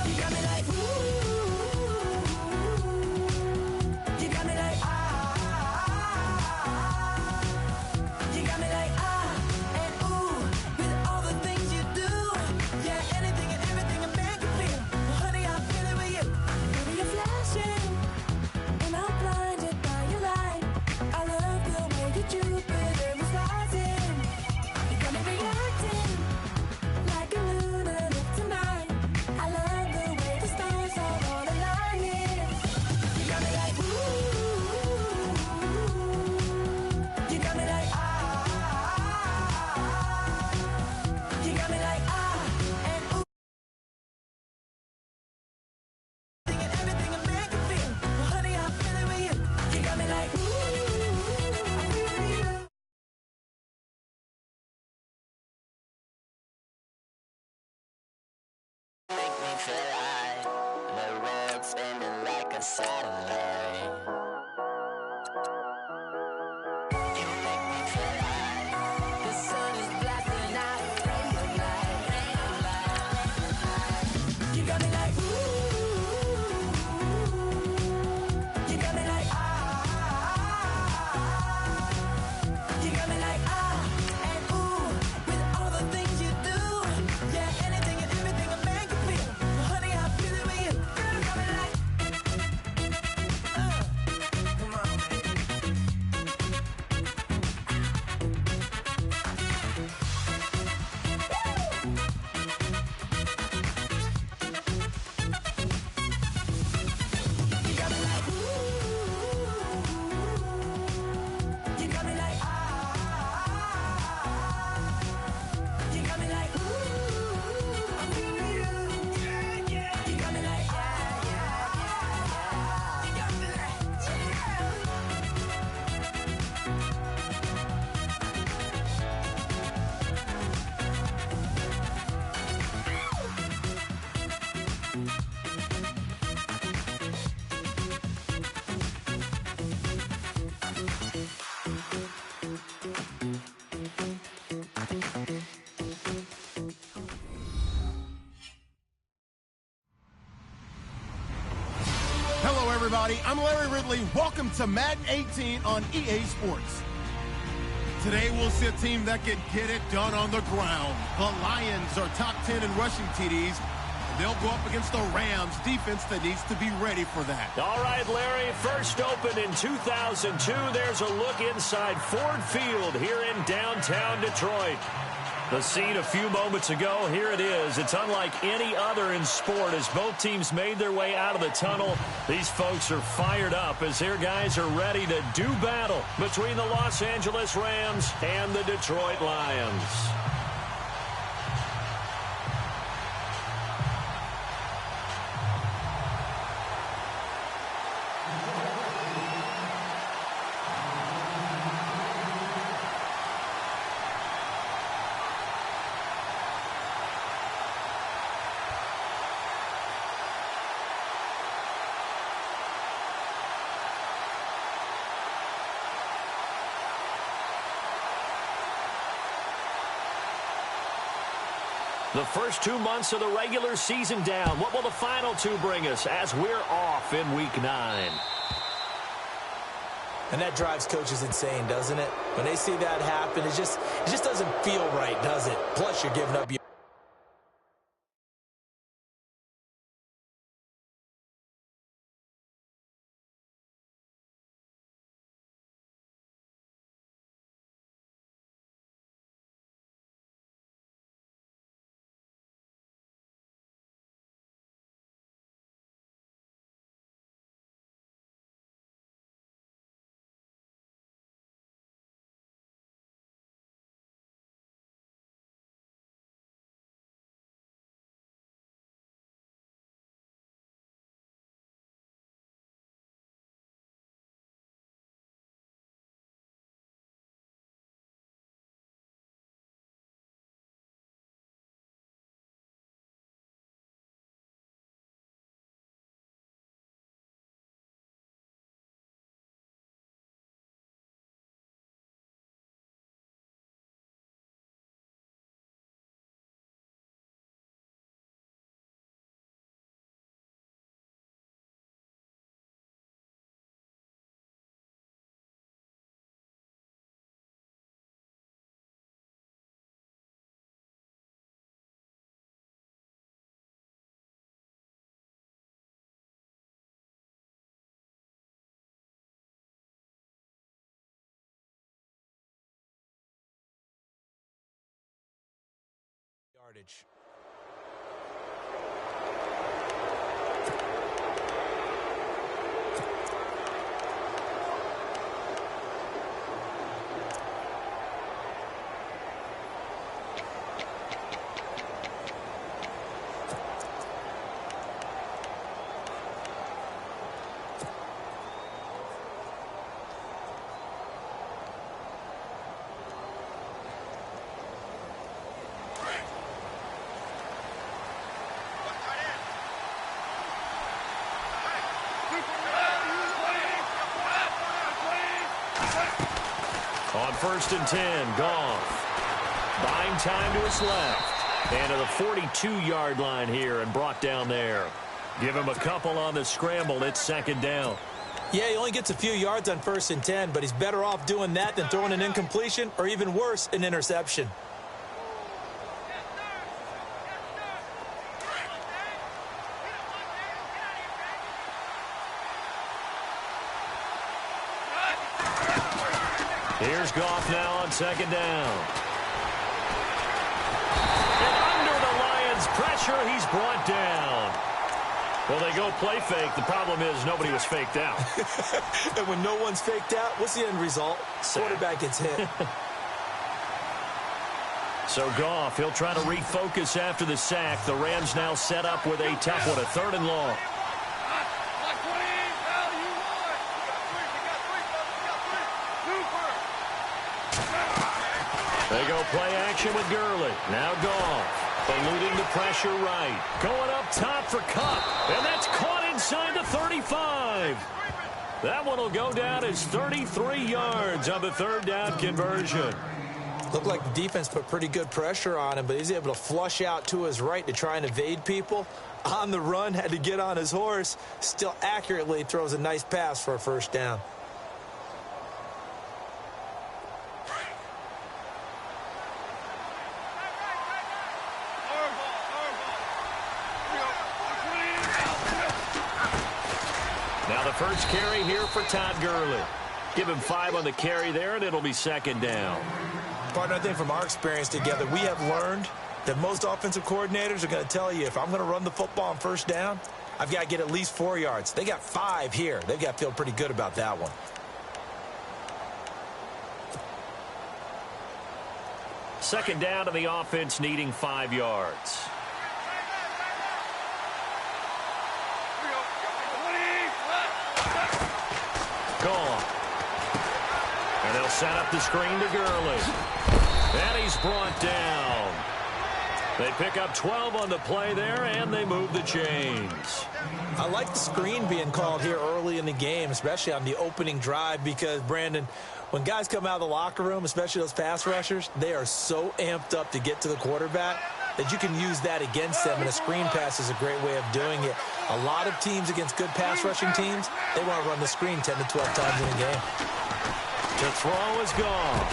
You got me like ooh, you got me like you got me like and ooh, with all the things you do, yeah, anything and everything I make you feel. Well, honey, I feel it with you. Baby, you're flashing, and I'm blinded by your light. I love the way that Jupiter is rising. You got me reacting like a lunar tonight. I love the way the stars are all aligning. You got me like ooh, you got me like you got me like and ooh, and everything I make you feel. Well, honey, I feel it with you. You got me like ooh, I feel it with you. Make me feel like the world's spinning like a satellite. You make me feel like the sun is blasting out a ray of light. You got me like ooh, you got me like you got me like and ooh, with all the things you do, yeah, anything and everything I make you feel. Well, honey, I feel it with you. Girl, you got me like everybody. I'm Larry Ridley. Welcome to Madden 18 on EA Sports. Today we'll see a team that can get it done on the ground. The Lions are top 10 in rushing TDs. They'll go up against the Rams defense that needs to be ready for that. All right, Larry, first opened in 2002. There's a look inside Ford Field here in downtown Detroit. The scene a few moments ago, here it is. It's unlike any other in sport as both teams made their way out of the tunnel. These folks are fired up as their guys are ready to do battle between the Los Angeles Rams and the Detroit Lions. The first 2 months of the regular season down. What will the final two bring us as we're off in Week 9? And that drives coaches insane, doesn't it? When they see that happen, it just doesn't feel right, does it? Plus, you're giving up your yardage. On 1st and 10, Goff. Buying time to his left. And to the 42-yard line here and brought down there. Give him a couple on the scramble. It's 2nd down. Yeah, he only gets a few yards on 1st and 10, but he's better off doing that than throwing an incompletion or even worse, an interception. Here's Goff now on 2nd down. And under the Lions' pressure, he's brought down. Well, they go play fake. The problem is nobody was faked out. And when no one's faked out, what's the end result? Quarterback gets hit. So Goff, he'll try to refocus after the sack. The Rams now set up with a tough one, a 3rd and long. They go play action with Gurley. Now Goff, eluding the pressure right. Going up top for Cup, and that's caught inside the 35. That one will go down as 33 yards on the 3rd down conversion. Looked like the defense put pretty good pressure on him, but he's able to flush out to his right to try and evade people. On the run, had to get on his horse. Still accurately throws a nice pass for a first down. Now the first carry here for Todd Gurley. Give him 5 on the carry there, and it'll be second down. Partner, I think from our experience together, we have learned that most offensive coordinators are going to tell you, if I'm going to run the football on first down, I've got to get at least 4 yards. They got 5 here. They've got to feel pretty good about that one. Second down to the offense, needing 5 yards. Gone. And they'll set up the screen to Gurley. And he's brought down. They pick up 12 on the play there, and they move the chains. I like the screen being called here early in the game, especially on the opening drive, because, Brandon, when guys come out of the locker room, especially those pass rushers, they are so amped up to get to the quarterback that you can use that against them, and a screen pass is a great way of doing it. A lot of teams against good pass rushing teams, they want to run the screen 10 to 12 times in a game. The throw is gone.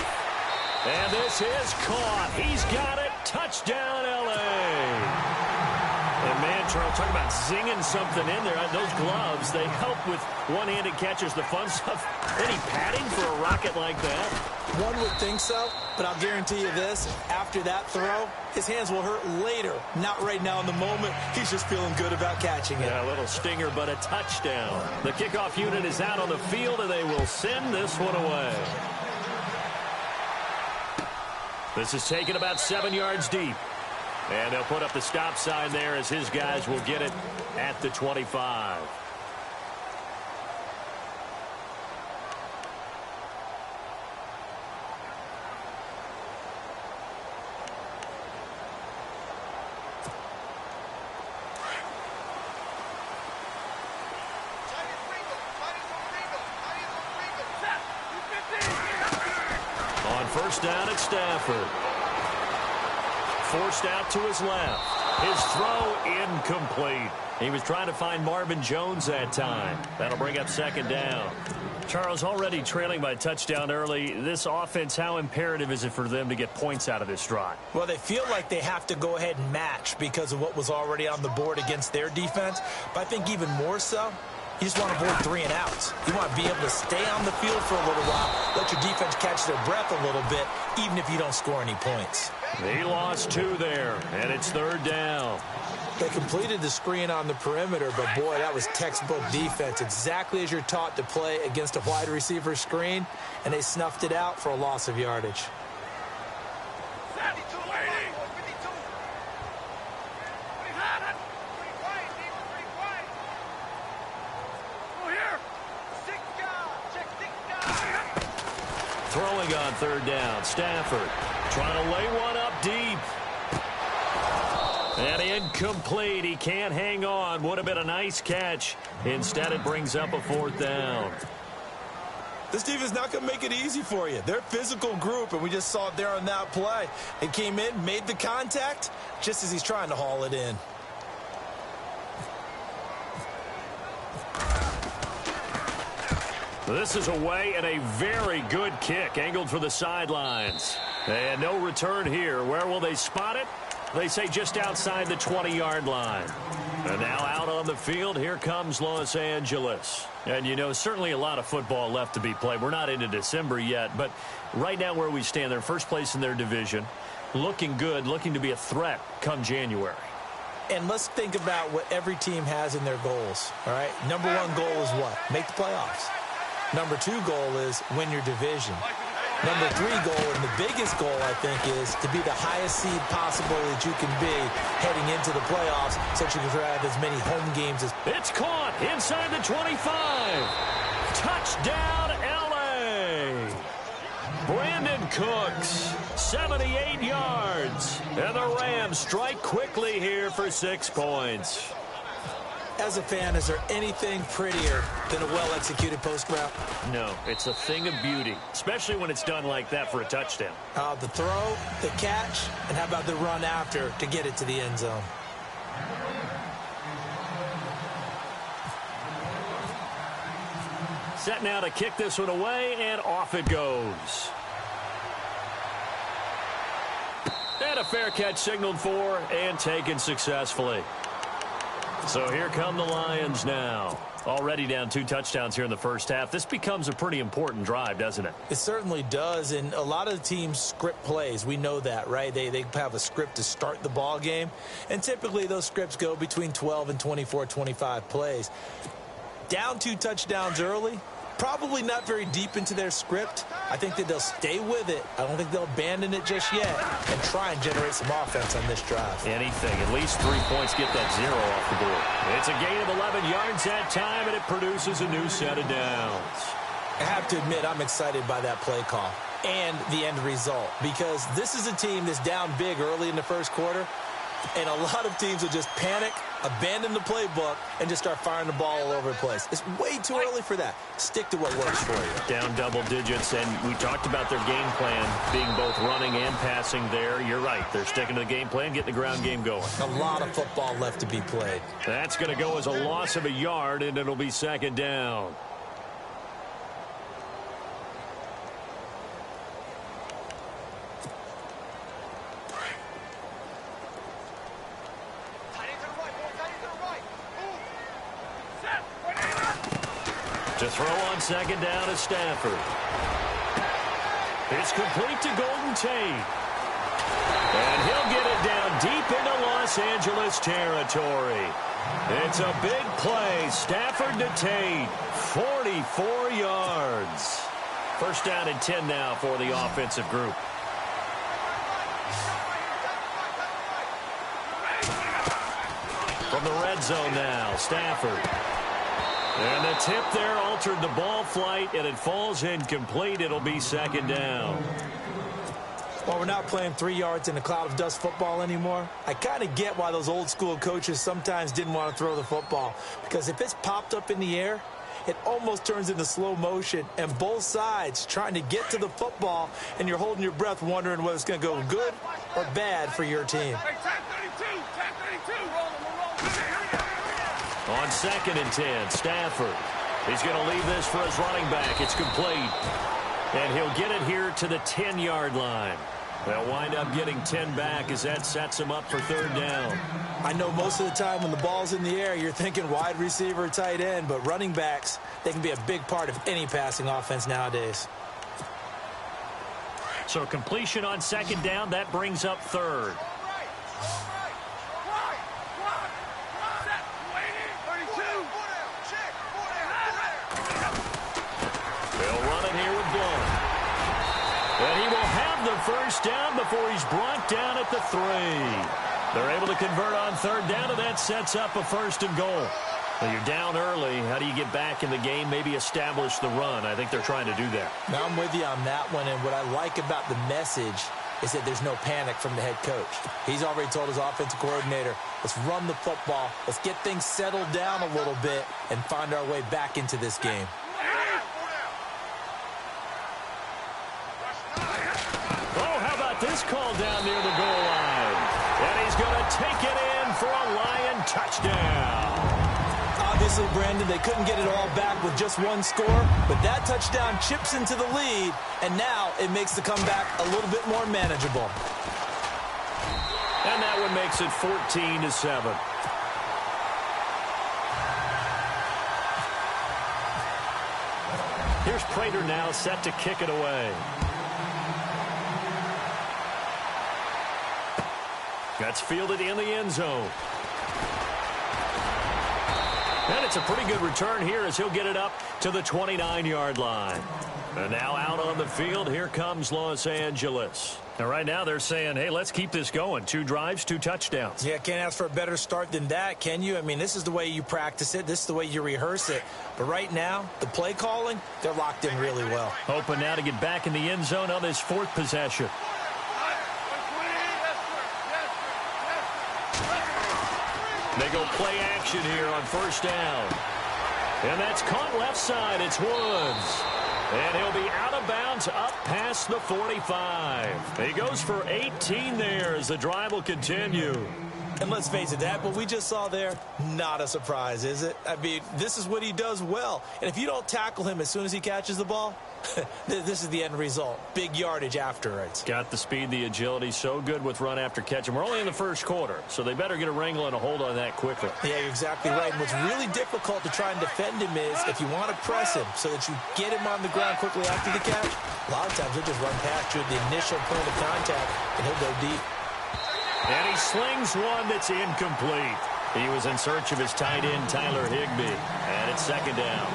And this is caught. He's got it. Touchdown, L.A. And, man, Charles, talk about zinging something in there. Those gloves, they help with one-handed catches, the fun stuff. Any padding for a rocket like that? One would think so, but I'll guarantee you this. After that throw, his hands will hurt later. Not right now in the moment. He's just feeling good about catching it. Yeah, a little stinger, but a touchdown. The kickoff unit is out on the field, and they will send this one away. This is taken about 7 yards deep. And they'll put up the stop sign there as his guys will get it at the 25. On first down at Stafford. Forced out to his left. His throw incomplete. He was trying to find Marvin Jones that time. That'll bring up second down. Charles, already trailing by a touchdown early. This offense, how imperative is it for them to get points out of this drive? Well, they feel like they have to go ahead and match because of what was already on the board against their defense. But I think even more so, you just want to avoid 3 and outs. You want to be able to stay on the field for a little while, let your defense catch their breath a little bit, even if you don't score any points. He lost 2 there, and it's third down. They completed the screen on the perimeter, but, boy, that was textbook defense, exactly as you're taught to play against a wide receiver screen, and they snuffed it out for a loss of yardage. Throwing on third down, Stafford trying to lay one up deep. And incomplete. He can't hang on. Would have been a nice catch. Instead, it brings up a fourth down. This defense is not going to make it easy for you. They're a physical group, and we just saw it there on that play. It came in, made the contact, just as he's trying to haul it in. This is away and a very good kick angled for the sidelines. And no return here. Where will they spot it? They say just outside the 20-yard line. And now out on the field, here comes Los Angeles. And, you know, certainly a lot of football left to be played. We're not into December yet, but right now where we stand, they're first place in their division. Looking good, looking to be a threat come January. And let's think about what every team has in their goals, all right? Number 1 goal is what? Make the playoffs. Number 2 goal is win your division. Number 3 goal, and the biggest goal, I think, is to be the highest seed possible that you can be heading into the playoffs so that you can have as many home games as... It's caught inside the 25. Touchdown, L.A. Brandon Cooks, 78 yards. And the Rams strike quickly here for 6 points. As a fan, is there anything prettier than a well-executed post route? No, it's a thing of beauty, especially when it's done like that for a touchdown. The throw, the catch, and how about the run after to get it to the end zone? Set now to kick this one away, and off it goes. And a fair catch signaled for and taken successfully. So here come the Lions now. Already down 2 touchdowns here in the first half. This becomes a pretty important drive, doesn't it? It certainly does, and a lot of the teams script plays. We know that, right? They have a script to start the ball game, and typically those scripts go between 12 and 24, 25 plays. Down 2 touchdowns early, probably not very deep into their script. I think that they'll stay with it. I don't think they'll abandon it just yet and try and generate some offense on this drive. Anything. At least 3 points, get that 0 off the board. It's a gain of 11 yards that time, and it produces a new set of downs. I have to admit, I'm excited by that play call and the end result, because this is a team that's down big early in the first quarter, and a lot of teams will just panic, abandon the playbook, and just start firing the ball all over the place. It's way too early for that. Stick to what works for you. Down double digits, and we talked about their game plan being both running and passing there. You're right. They're sticking to the game plan, getting the ground game going. A lot of football left to be played. That's going to go as a loss of a yard, and it'll be second down. To throw on second down is Stafford. It's complete to Golden Tate. And he'll get it down deep into Los Angeles territory. It's a big play. Stafford to Tate. 44 yards. First down and 10 now for the offensive group. From the red zone now, Stafford. And the tip there altered the ball flight, and it falls incomplete. It'll be second down. Well, we're not playing 3 yards in a cloud of dust football anymore. I kind of get why those old school coaches sometimes didn't want to throw the football, because if it's popped up in the air, it almost turns into slow motion, and both sides trying to get to the football, and you're holding your breath wondering whether it's going to go good or bad for your team. On second and 10, Stafford. He's going to leave this for his running back. It's complete. And he'll get it here to the 10-yard line. They'll wind up getting 10 back as that sets him up for third down. I know most of the time when the ball's in the air, you're thinking wide receiver, tight end, but running backs, they can be a big part of any passing offense nowadays. So completion on second down, that brings up third. And he will have the first down before he's brought down at the 3. They're able to convert on third down, and that sets up a first and goal. Well, you're down early. How do you get back in the game, maybe establish the run? I think they're trying to do that. Now, I'm with you on that one, and what I like about the message is that there's no panic from the head coach. He's already told his offensive coordinator, let's run the football, let's get things settled down a little bit, and find our way back into this game. This call down near the goal line. And he's going to take it in for a Lion touchdown. Obviously, Brandon, they couldn't get it all back with just one score, but that touchdown chips into the lead, and now it makes the comeback a little bit more manageable. And that one makes it 14-7. Here's Prater now set to kick it away. That's fielded in the end zone. And it's a pretty good return here as he'll get it up to the 29-yard line. And now out on the field, here comes Los Angeles. Now, right now, they're saying, hey, let's keep this going. 2 drives, 2 touchdowns. Yeah, can't ask for a better start than that, can you? I mean, this is the way you practice it. This is the way you rehearse it. But right now, the play calling, they're locked in really well. Hoping now to get back in the end zone on this 4th possession. They go play action here on first down. And that's caught left side. It's Woods. And he'll be out of bounds up past the 45. He goes for 18 there as the drive will continue. And let's face it, that what we just saw there, not a surprise, is it? I mean, this is what he does well. And if you don't tackle him as soon as he catches the ball, this is the end result. Big yardage afterwards. Got the speed, the agility, so good with run after catch. And we're only in the first quarter, so they better get a wrangle and a hold on that quickly. Yeah, you're exactly right. And what's really difficult to try and defend him is if you want to press him so that you get him on the ground quickly after the catch, a lot of times he'll just run past you at the initial point of contact, and he'll go deep. And he slings one that's incomplete. He was in search of his tight end, Tyler Higbee. And it's second down.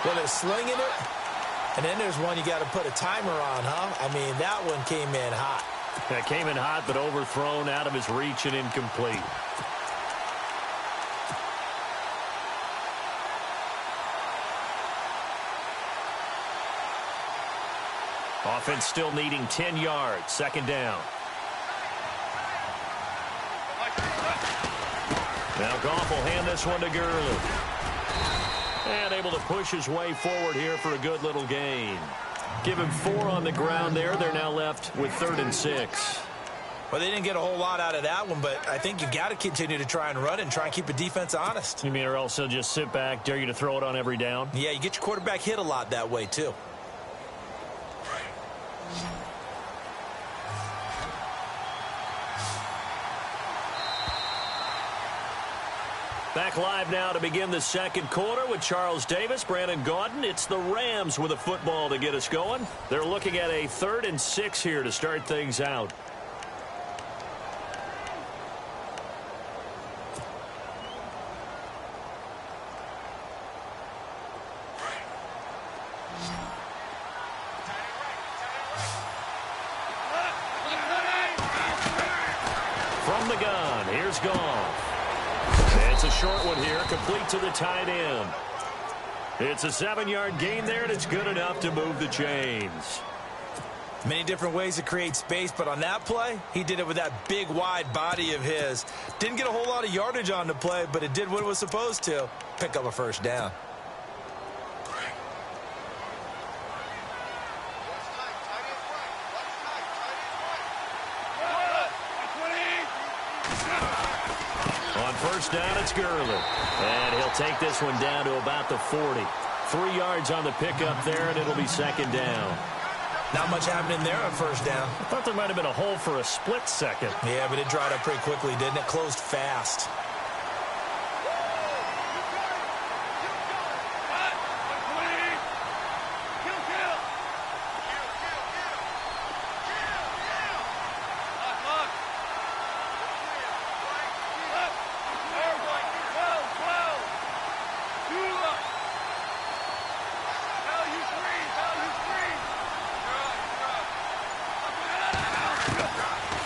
Well, they're slinging it. And then there's one you got to put a timer on, huh? I mean, that one came in hot. That came in hot, but overthrown, out of his reach, and incomplete. Offense still needing 10 yards. Second down. Now Goff will hand this one to Gurley. And able to push his way forward here for a good little gain. Give him 4 on the ground there. They're now left with 3rd and 6. Well, they didn't get a whole lot out of that one, but I think you've got to continue to try and run and try and keep the defense honest. You mean, or else they'll just sit back, dare you to throw it on every down? Yeah, you get your quarterback hit a lot that way, too. Back live now to begin the second quarter with Charles Davis, Brandon Gaudin. It's the Rams with a football to get us going. They're looking at a 3rd and 6 here to start things out. From the gun, here's Goff. It's a short one here, complete to the tight end. It's a 7-yard gain there, and it's good enough to move the chains. Many different ways to create space, but on that play, he did it with that big, wide body of his. Didn't get a whole lot of yardage on the play, but it did what it was supposed to. Pick up a first down. First down, it's Gurley. And he'll take this one down to about the 40. 3 yards on the pickup there, and it'll be second down. Not much happening there on first down. I thought there might have been a hole for a split second. Yeah, but it dried up pretty quickly, didn't it? Closed fast.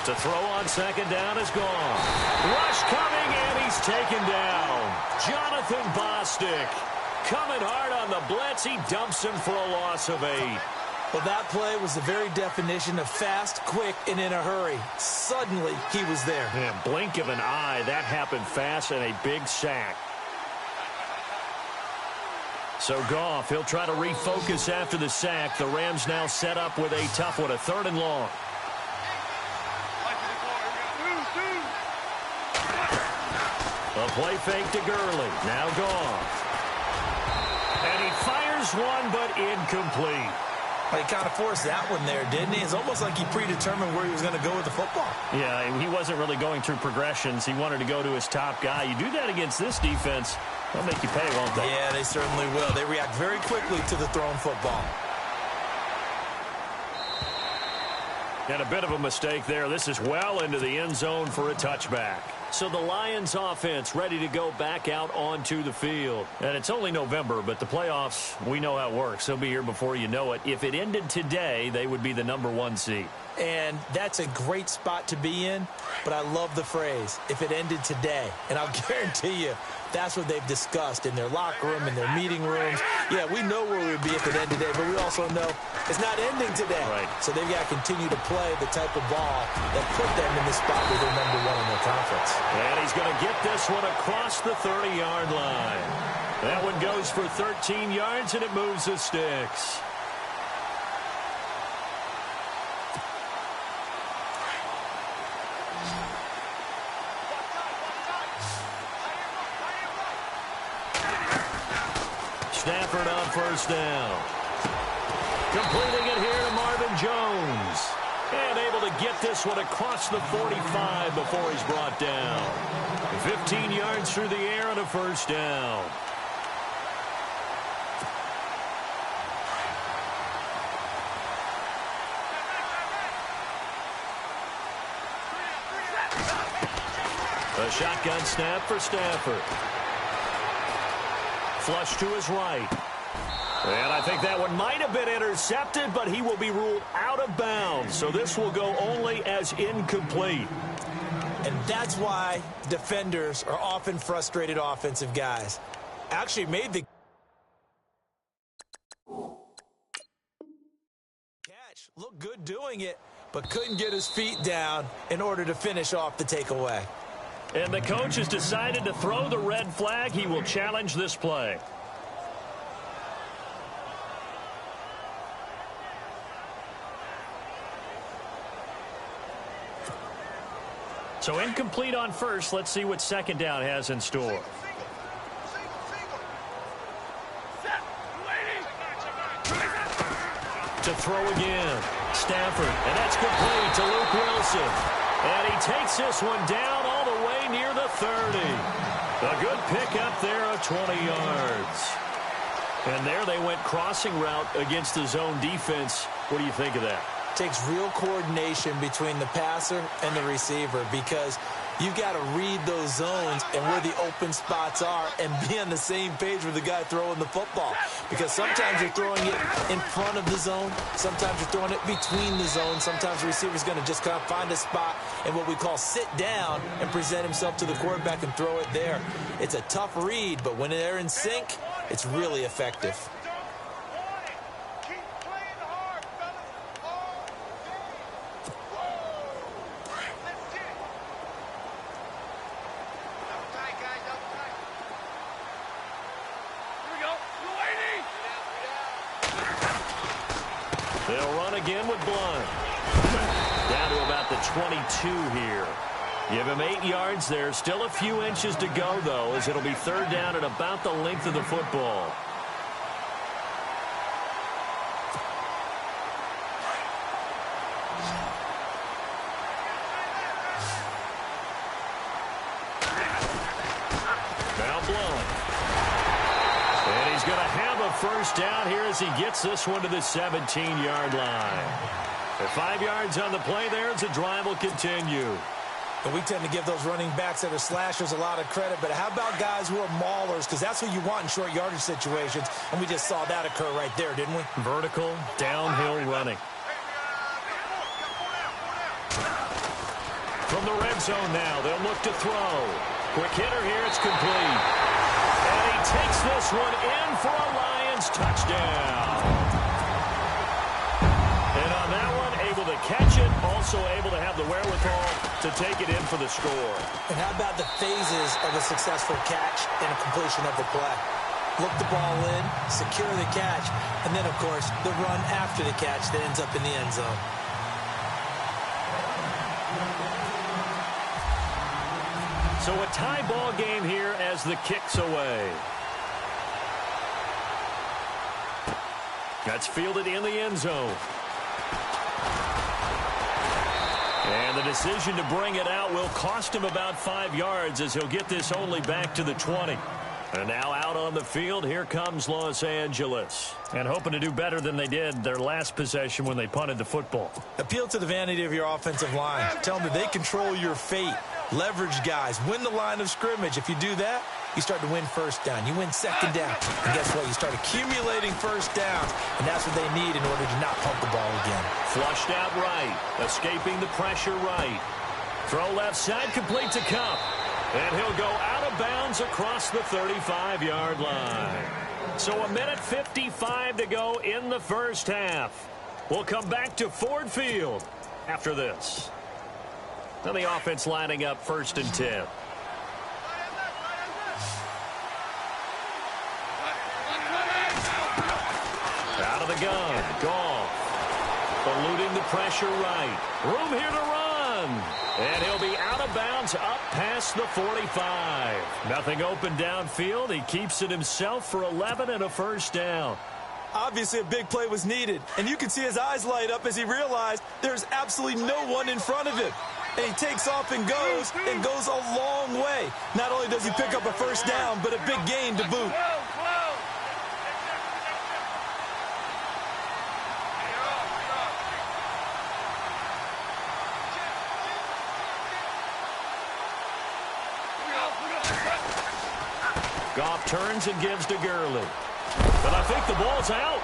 To throw on second down is gone. Rush coming, and he's taken down. Jonathan Bostic coming hard on the blitz. He dumps him for a loss of 8. Well, that play was the very definition of fast, quick, and in a hurry. Suddenly, he was there. Man, blink of an eye. That happened fast, and a big sack. So Goff, he'll try to refocus after the sack. The Rams now set up with a tough one, a 3rd and long. A play fake to Gurley. Now Goff. And he fires one, but incomplete. Well, he kind of forced that one there, didn't he? It's almost like he predetermined where he was going to go with the football. Yeah, he wasn't really going through progressions. He wanted to go to his top guy. You do that against this defense, they'll make you pay, won't they? Yeah, they certainly will. They react very quickly to the thrown football. And a bit of a mistake there. This is well into the end zone for a touchback. So the Lions offense ready to go back out onto the field. And it's only November, but the playoffs, we know how it works. They'll be here before you know it. If it ended today, they would be the #1 seed. And that's a great spot to be in, but I love the phrase, if it ended today. And I'll guarantee you, that's what they've discussed in their locker room, in their meeting rooms. Yeah, we know where we'd be if it ended today, but we also know it's not ending today. Right. So they've got to continue to play the type of ball that put them in the spot where they're number one in their conference. And he's going to get this one across the 30-yard line. That one goes for 13 yards, and it moves the sticks. Stafford on first down. Completing it here to Marvin Jones. And able to get this one across the 45 before he's brought down. 15 yards through the air and a first down. A shotgun snap for Stafford. Flush to his right. And I think that one might have been intercepted, but he will be ruled out of bounds. So this will go only as incomplete. And that's why defenders are often frustrated offensive guys. Actually made the catch. Looked good doing it, but couldn't get his feet down in order to finish off the takeaway. And the coach has decided to throw the red flag. He will challenge this play. So incomplete on first. Let's see what second down has in store. To throw again. Stafford. And that's complete to Luke Wilson. And he takes this one down all the way near the 30. A good pickup there of 20 yards. And there they went crossing route against the zone defense. What do you think of that? Takes real coordination between the passer and the receiver because you've got to read those zones and where the open spots are and be on the same page with the guy throwing the football. Because sometimes you're throwing it in front of the zone. Sometimes you're throwing it between the zones. Sometimes the receiver's going to just kind of find a spot and what we call sit down and present himself to the quarterback and throw it there. It's a tough read, but when they're in sync, it's really effective. They'll run again with Blunt. Down to about the 22 here. Give him 8 yards there. Still a few inches to go, though, as it'll be third down at about the length of the football. Now Blunt. And he's going to have a first down here as he gets this one to the 17-yard line. At 5 yards on the play there as the drive will continue. And we tend to give those running backs that are slashers a lot of credit, but how about guys who are maulers? Because that's what you want in short yardage situations, and we just saw that occur right there, didn't we? Vertical, downhill running. From the red zone now, they'll look to throw. Quick hitter here, it's complete. And he takes this one in for a Lions touchdown. And on that one, able to catch it, also able to have the wherewithal to take it in for the score. And how about the phases of a successful catch and a completion of the play? Look the ball in, secure the catch, and then, of course, the run after the catch that ends up in the end zone. So a tie ball game here as the kick's away. That's fielded in the end zone. And the decision to bring it out will cost him about 5 yards as he'll get this only back to the 20. And now out on the field, here comes Los Angeles. And hoping to do better than they did their last possession when they punted the football. Appeal to the vanity of your offensive line. Tell them that they control your fate. Leverage guys. Win the line of scrimmage. If you do that, you start to win first down. You win second down. And guess what? You start accumulating first downs. And that's what they need in order to not pump the ball again. Flushed out right. Escaping the pressure right. Throw left side, complete to Cup. And he'll go out of bounds across the 35-yard line. So 1:55 to go in the first half. We'll come back to Ford Field after this. Now the offense lining up 1st and 10. Out of the gun. Goff. Eluding the pressure right. Room here to run. And he'll be out of bounds up past the 45. Nothing open downfield. He keeps it himself for 11 and a first down. Obviously, a big play was needed. And you can see his eyes light up as he realized there's absolutely no one in front of him. And he takes off and goes a long way. Not only does he pick up a first down, but a big gain to boot. Goff turns and gives to Gurley. But I think the ball's out.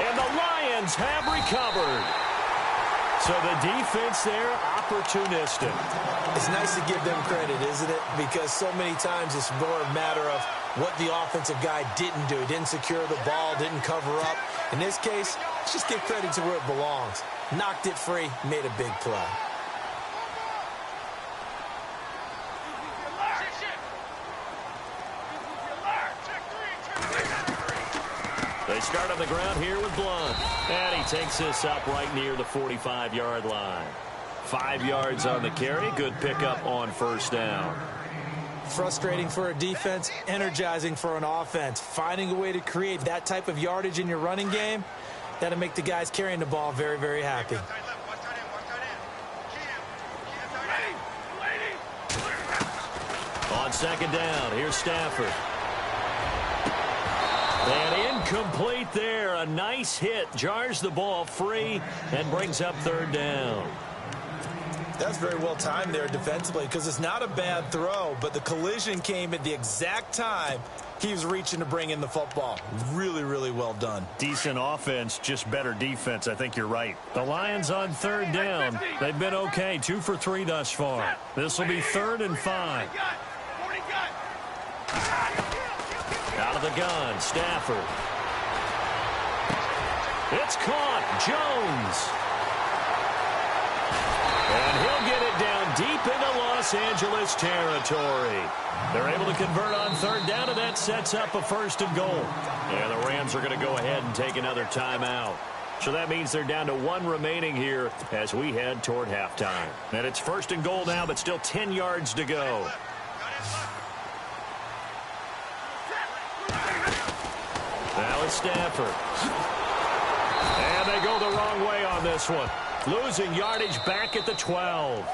And the Lions have recovered. So the defense there, opportunistic. It's nice to give them credit, isn't it? Because so many times it's more a matter of what the offensive guy didn't do. He didn't secure the ball, didn't cover up. In this case, let's just give credit to where it belongs. Knocked it free, made a big play. They start on the ground here with Blunt. And he takes this up right near the 45-yard line. 5 yards on the carry. Good pickup on first down. Frustrating for a defense, energizing for an offense. Finding a way to create that type of yardage in your running game, that'll make the guys carrying the ball very, very happy. On second down, here's Stafford. And incomplete there. A nice hit. Jars the ball free and brings up third down. That's very well timed there defensively because it's not a bad throw, but the collision came at the exact time he was reaching to bring in the football. Really, really well done. Decent offense, just better defense. I think you're right. The Lions on third down. They've been okay. 2 for 3 thus far. This will be 3rd and 5. Out of the gun, Stafford. It's caught. Jones. And he'll get it down deep into Los Angeles territory. They're able to convert on third down, and that sets up a 1st and goal. And the Rams are going to go ahead and take another timeout. So that means they're down to 1 remaining here as we head toward halftime. And it's 1st and goal now, but still 10 yards to go. Now it's Stafford. And they go the wrong way on this one. Losing yardage back at the 12.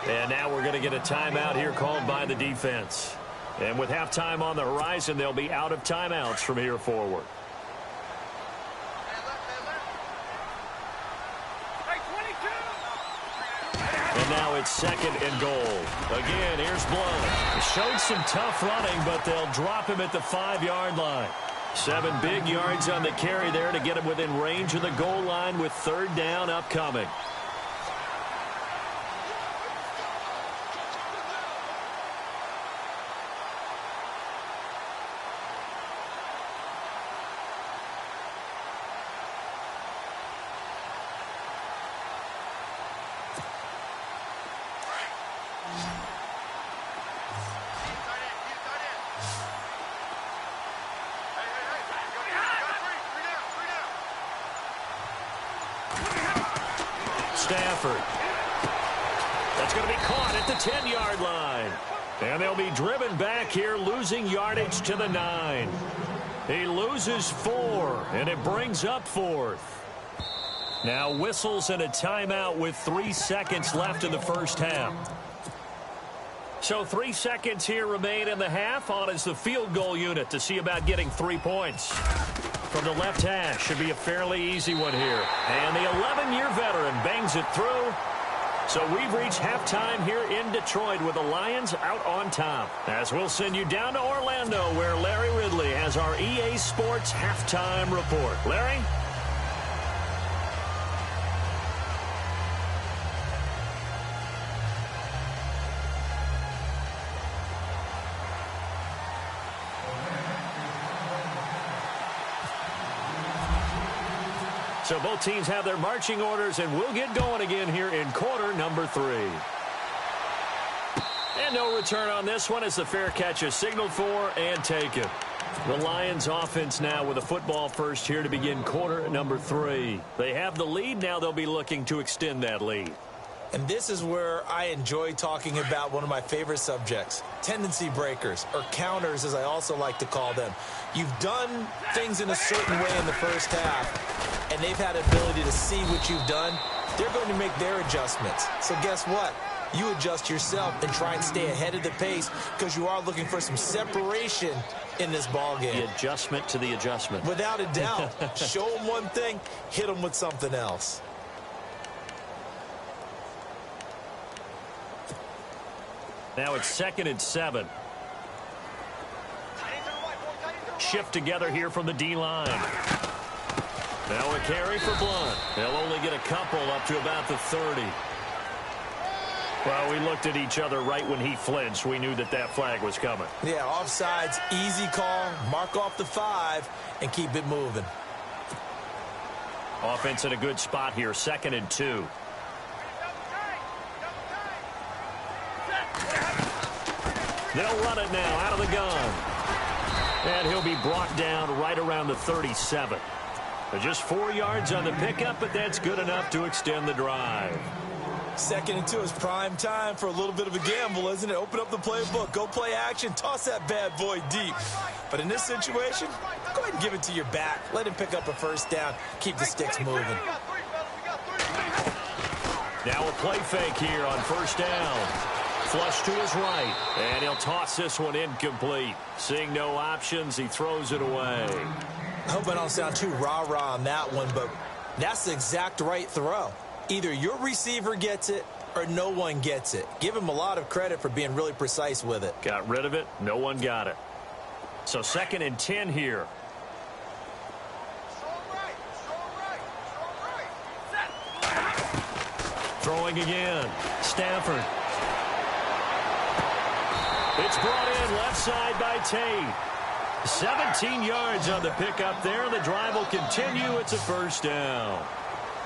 And now we're going to get a timeout here called by the defense. And with halftime on the horizon, they'll be out of timeouts from here forward. And now it's 2nd and goal. Again, here's Blunt. Showed some tough running, but they'll drop him at the 5-yard line. 7 big yards on the carry there to get him within range of the goal line with third down upcoming. Stafford. That's going to be caught at the 10-yard line. And they'll be driven back here, losing yardage to the 9. He loses 4, and it brings up 4th. Now whistles and a timeout with 3 seconds left in the first half. So 3 seconds here remain in the half. On is the field goal unit to see about getting 3 points. From the left hash, should be a fairly easy one here. And the 11-year veteran bangs it through. So we've reached halftime here in Detroit with the Lions out on top. As we'll send you down to Orlando where Larry Ridley has our EA Sports halftime report. Larry? So both teams have their marching orders, and we'll get going again here in quarter number 3. And no return on this one as the fair catch is signaled for and taken. The Lions offense now with a football first here to begin quarter number 3. They have the lead. Now they'll be looking to extend that lead. And this is where I enjoy talking about one of my favorite subjects, tendency breakers, or counters as I also like to call them. You've done things in a certain way in the first half, and they've had ability to see what you've done. They're going to make their adjustments. So guess what? You adjust yourself and try and stay ahead of the pace because you are looking for some separation in this ball game. The adjustment to the adjustment. Without a doubt. Show them one thing, hit them with something else. Now it's 2nd and 7. Shift together here from the D-line. Now a carry for Blunt. They'll only get a couple up to about the 30. Well, we looked at each other right when he flinched. We knew that that flag was coming. Yeah, offsides, easy call. Mark off the 5 and keep it moving. Offense in a good spot here, 2nd and 2. They'll run it now out of the gun. And he'll be brought down right around the 37. Just 4 yards on the pickup, but that's good enough to extend the drive. 2nd and 2 is prime time for a little bit of a gamble, isn't it? Open up the playbook, go play action, toss that bad boy deep. But in this situation, go ahead and give it to your back. Let him pick up a first down. Keep the sticks moving. Now a play fake here on first down. Flush to his right, and he'll toss this one incomplete. Seeing no options, he throws it away. I hope I don't sound too rah-rah on that one, but that's the exact right throw. Either your receiver gets it or no one gets it. Give him a lot of credit for being really precise with it. Got rid of it. No one got it. So 2nd and 10 here. Throwing again. Stafford. It's brought in left side by Tate. 17 yards on the pickup there. The drive will continue. It's a first down.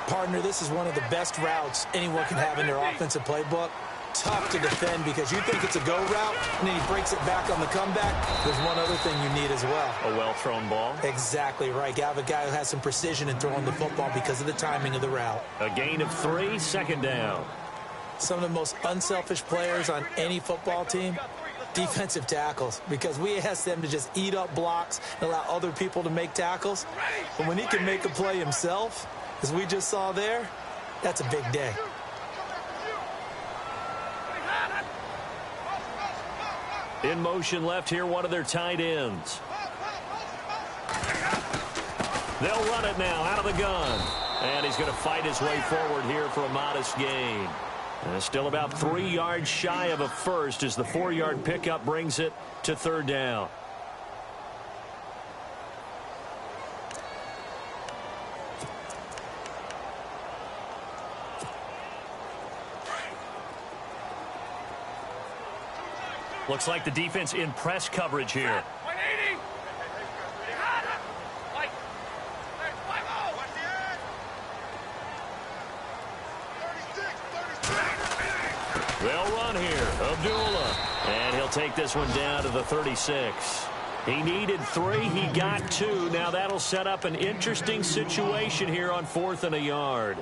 Partner, this is one of the best routes anyone can have in their offensive playbook. Tough to defend because you think it's a go route, and then he breaks it back on the comeback. There's one other thing you need as well. A well-thrown ball. Exactly right. You have a guy who has some precision in throwing the football because of the timing of the route. A gain of 3, 2nd down. Some of the most unselfish players on any football team, defensive tackles, because we ask them to just eat up blocks and allow other people to make tackles. But when he can make a play himself, as we just saw there, that's a big day. In motion left here, one of their tight ends. They'll run it now out of the gun. And he's going to fight his way forward here for a modest gain. And still about 3 yards shy of a first as the 4-yard pickup brings it to 3rd down. Looks like the defense in press coverage here. They'll run here. Abdullah. And he'll take this one down to the 36. He needed 3. He got 2. Now that'll set up an interesting situation here on 4th and a yard.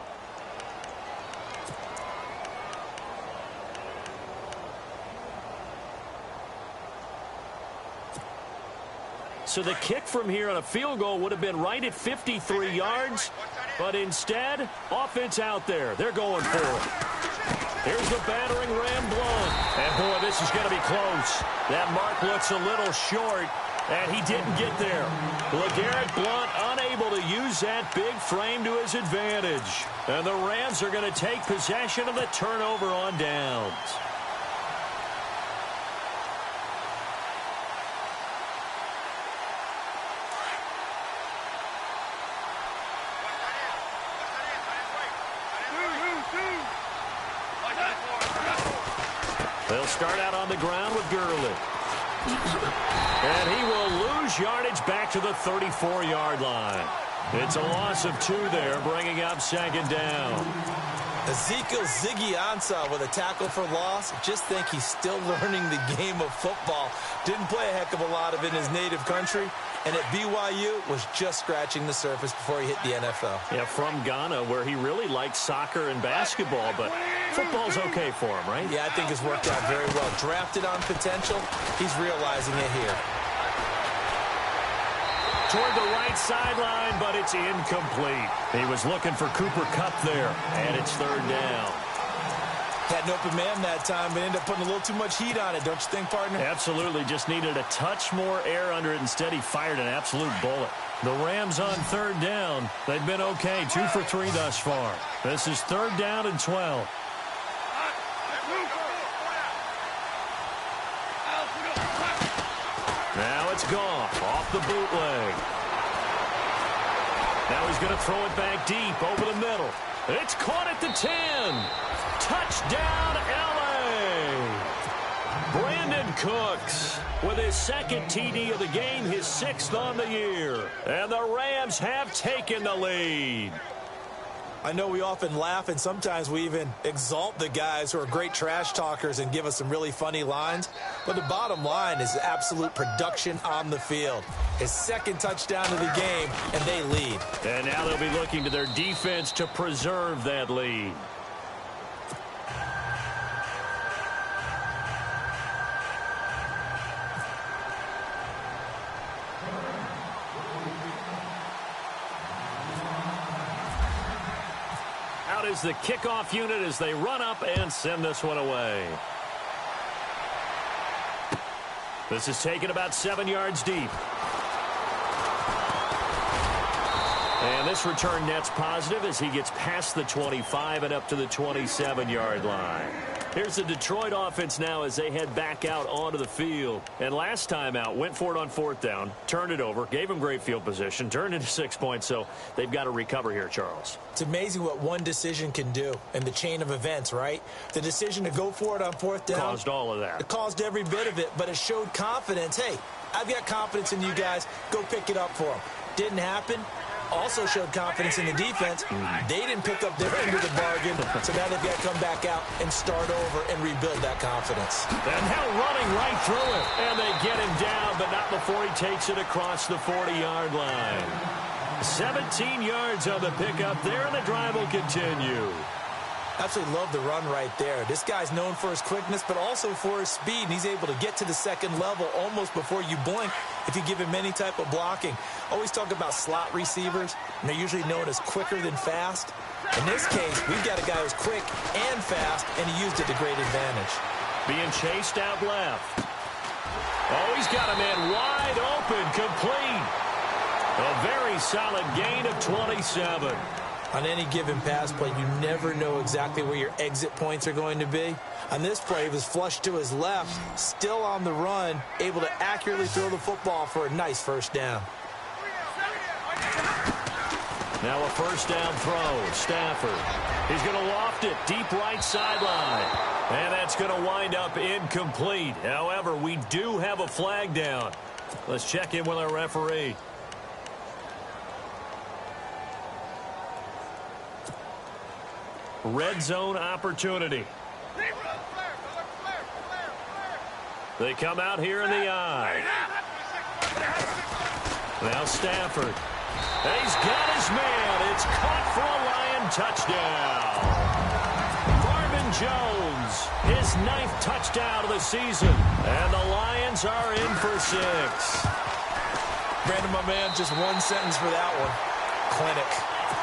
So the kick from here on a field goal would have been right at 53 yards. But instead, offense out there. They're going for it. Here's the battering ram blown. And, boy, this is going to be close. That mark looks a little short, and he didn't get there. LeGarrette Blount unable to use that big frame to his advantage. And the Rams are going to take possession of the turnover on downs. They'll start out on the ground with Gurley. And he will lose yardage back to the 34-yard line. It's a loss of 2 there, bringing up second down. Ezekiel Ziggy Ansah with a tackle for loss. Just think he's still learning the game of football. Didn't play a heck of a lot of it in his native country. And at BYU, was just scratching the surface before he hit the NFL. Yeah, from Ghana, where he really likes soccer and basketball, but football's okay for him, right? Yeah, I think it's worked out very well. Drafted on potential, he's realizing it here. Toward the right sideline, but it's incomplete. He was looking for Cooper Kupp there, and it's third down. Had an open man that time, but ended up putting a little too much heat on it, don't you think, partner? Absolutely, just needed a touch more air under it. Instead, he fired an absolute bullet. The Rams on third down. They've been okay, 2 for 3 thus far. This is third down and 12. Now it's Goff off the bootleg. Now he's going to throw it back deep over the middle. It's caught at the 10. Touchdown, L.A. Brandon Cooks with his second TD of the game, his 6th on the year. And the Rams have taken the lead. I know we often laugh and sometimes we even exalt the guys who are great trash talkers and give us some really funny lines. But the bottom line is absolute production on the field. His second touchdown of the game, and they lead. And now they'll be looking to their defense to preserve that lead. Out is the kickoff unit as they run up and send this one away. This is taken about 7 yards deep. And this return net's positive as he gets past the 25 and up to the 27-yard line. Here's the Detroit offense now as they head back out onto the field. And last time out, went for it on 4th down, turned it over, gave him great field position, turned into 6 points, so they've got to recover here, Charles. It's amazing what one decision can do in the chain of events, right? The decision to go for it on 4th down. Caused all of that. It caused every bit of it, but it showed confidence. Hey, I've got confidence in you guys. Go pick it up for them. Didn't happen. Also showed confidence in the defense. They didn't pick up their end of the bargain, so now they've got to come back out and start over and rebuild that confidence. And now running right through it. And they get him down, but not before he takes it across the 40-yard line. 17 yards on the pickup there, and the drive will continue. Absolutely love the run right there. This guy's known for his quickness, but also for his speed, and he's able to get to the second level almost before you blink if you give him any type of blocking. Always talk about slot receivers, and they're usually known as quicker than fast. In this case, we've got a guy who's quick and fast, and he used it to great advantage. Being chased out left. Oh, he's got a man wide open, complete. A very solid gain of 27. On any given pass play, you never know exactly where your exit points are going to be. On this play, he was flushed to his left, still on the run, able to accurately throw the football for a nice first down. Now a first down throw. Stafford. He's going to loft it deep right sideline. And that's going to wind up incomplete. However, we do have a flag down. Let's check in with our referee. Red zone opportunity. They come out here in the eye. Now Stafford. He's got his man. It's caught for a Lion touchdown. Marvin Jones, his 9th touchdown of the season. And the Lions are in for 6. Brandon, my man, just one sentence for that one. Clinic.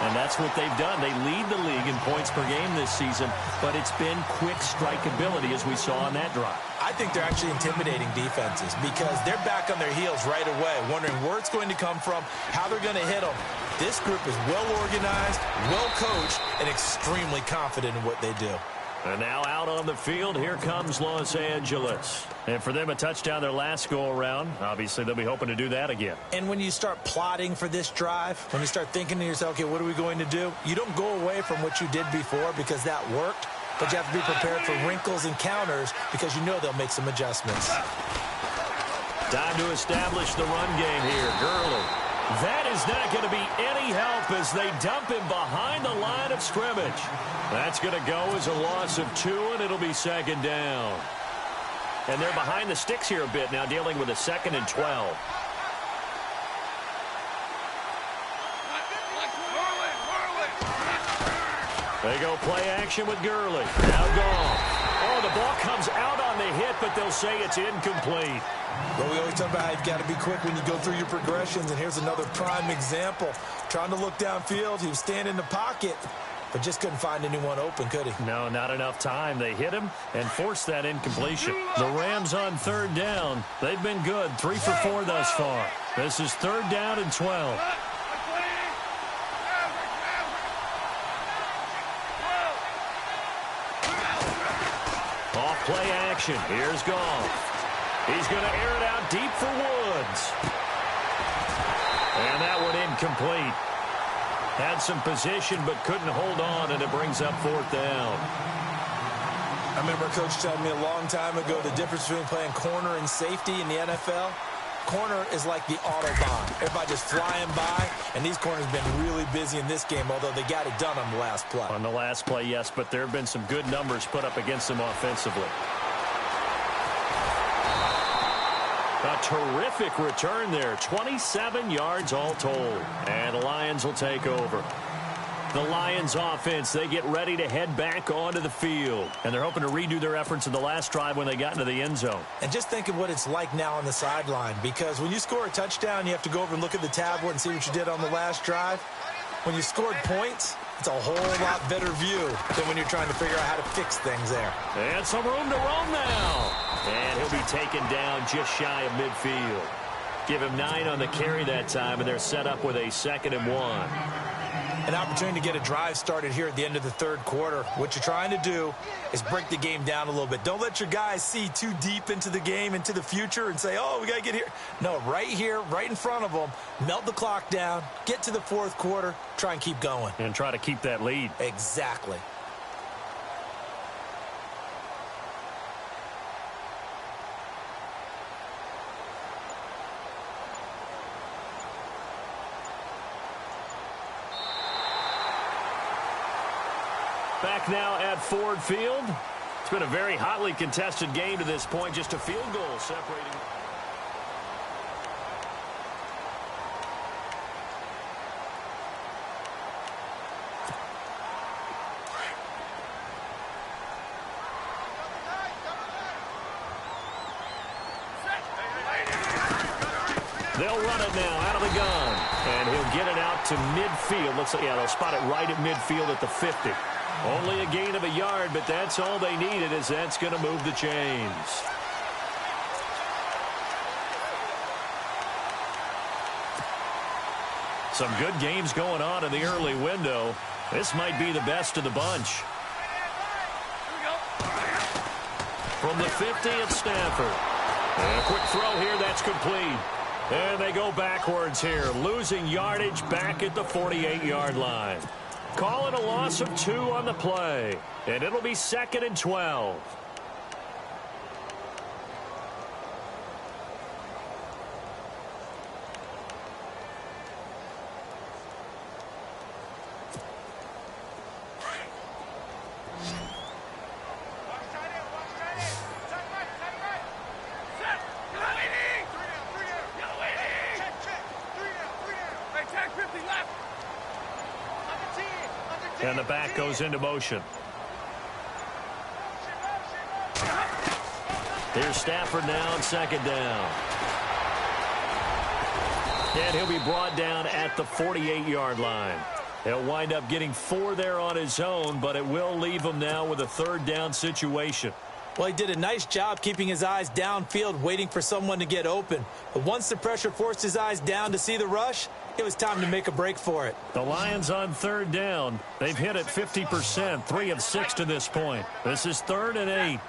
And that's what they've done. They lead the league in points per game this season, but it's been quick strikeability as we saw on that drive. I think they're actually intimidating defenses because they're back on their heels right away, wondering where it's going to come from, how they're going to hit them. This group is well organized, well coached, and extremely confident in what they do. And now out on the field, here comes Los Angeles. And for them, a touchdown their last go-around. Obviously, they'll be hoping to do that again. And when you start plotting for this drive, when you start thinking to yourself, okay, what are we going to do? You don't go away from what you did before because that worked, but you have to be prepared for wrinkles and counters because you know they'll make some adjustments. Time to establish the run game here. Gurley. That is not going to be any help as they dump him behind the line of scrimmage. That's going to go as a loss of 2, and it'll be second down. And they're behind the sticks here a bit now, dealing with a 2nd and 12. They go play action with Gurley. Now gone. Oh, the ball comes out on the hit, but they'll say it's incomplete. But we always talk about how you've got to be quick when you go through your progressions, and here's another prime example. Trying to look downfield, he was standing in the pocket, but just couldn't find anyone open, could he? No, not enough time. They hit him and forced that incompletion. The Rams on 3rd down. They've been good, 3 for 4 thus far. This is 3rd down and 12. Off play action. Here's Goff. He's going to air it out deep for Woods. And that one incomplete. Had some position but couldn't hold on, and it brings up 4th down. I remember a coach telling me a long time ago the difference between playing corner and safety in the NFL. Corner is like the Autobahn. Everybody just flying by, and these corners have been really busy in this game, although they got it done on the last play. On the last play, yes, but there have been some good numbers put up against them offensively. A terrific return there. 27 yards all told. And the Lions will take over. The Lions offense, they get ready to head back onto the field. And they're hoping to redo their efforts in the last drive when they got into the end zone. And just think of what it's like now on the sideline. Because when you score a touchdown, you have to go over and look at the tablet and see what you did on the last drive. When you scored points, it's a whole lot better view than when you're trying to figure out how to fix things there. And some room to roam now. And he'll be taken down just shy of midfield. Give him 9 on the carry that time, and they're set up with a 2nd and 1. An opportunity to get a drive started here at the end of the 3rd quarter. What you're trying to do is break the game down a little bit. Don't let your guys see too deep into the game, into the future, and say, oh, we got to get here. No, right here, right in front of them, melt the clock down, get to the 4th quarter, try and keep going. And try to keep that lead. Exactly. Back now at Ford Field. It's been a very hotly contested game to this point. Just a field goal separating. They'll run it now out of the gun. And he'll get it out to midfield. Looks like, yeah, they'll spot it right at midfield at the 50. Only a gain of a yard, but that's all they needed, as that's going to move the chains. Some good games going on in the early window. This might be the best of the bunch. From the 50 at Stafford. And a quick throw here, that's complete. And they go backwards here, losing yardage back at the 48-yard line. Call it a loss of 2 on the play. And it'll be 2nd and 12. And the back goes into motion. Here's Stafford now on 2nd down. And he'll be brought down at the 48-yard line. He'll wind up getting 4 there on his own, but it will leave him now with a 3rd down situation. Well, he did a nice job keeping his eyes downfield, waiting for someone to get open. But once the pressure forced his eyes down to see the rush, it was time to make a break for it. The Lions on 3rd down. They've hit it 50%, 3 of 6 to this point. This is 3rd and 8.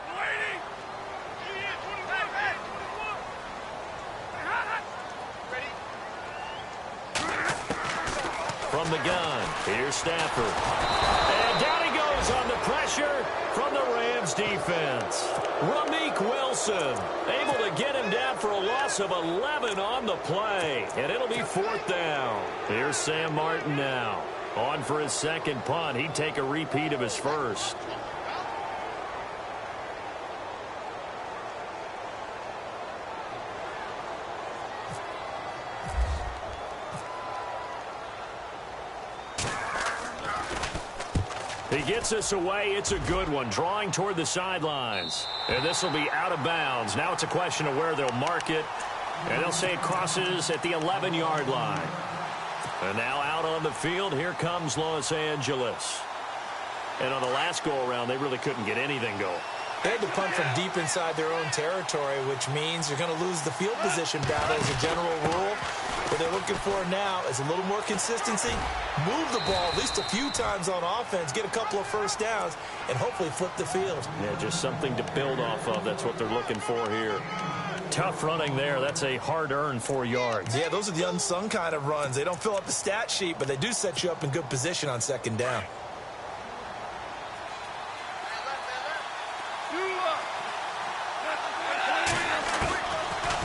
From the gun, here's Stafford. And down he goes on the pressure from the Rams defense. Ramik Wilson able to get him down for a loss of 11 on the play. And it'll be 4th down. Here's Sam Martin now. On for his 2nd punt. He'd take a repeat of his first. He gets us away. It's a good one. Drawing toward the sidelines. And this will be out of bounds. Now it's a question of where they'll mark it. And they'll say it crosses at the 11-yard line. And now out on the field, here comes Los Angeles. And on the last go-around, they really couldn't get anything going. They had to punt from deep inside their own territory, which means you're going to lose the field position battle as a general rule. What they're looking for now is a little more consistency, move the ball at least a few times on offense, get a couple of 1st downs, and hopefully flip the field. Yeah, just something to build off of. That's what they're looking for here. Tough running there. That's a hard-earned 4 yards. Yeah, those are the unsung kind of runs. They don't fill up the stat sheet, but they do set you up in good position on 2nd down.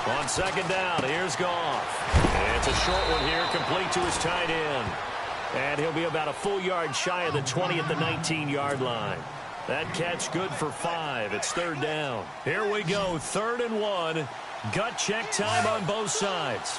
On 2nd down, here's Goff. And it's a short one here, complete to his tight end. And he'll be about a full yard shy of the 20 at the 19-yard line. That catch good for 5. It's 3rd down. Here we go, 3rd and 1. Gut check time on both sides.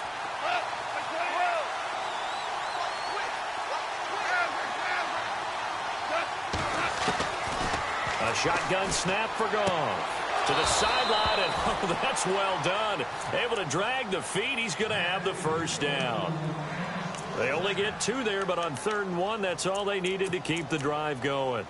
A shotgun snap for Goff. To the sideline, and oh, that's well done. Able to drag the feet. He's going to have the 1st down. They only get 2 there, but on 3rd and 1, that's all they needed to keep the drive going.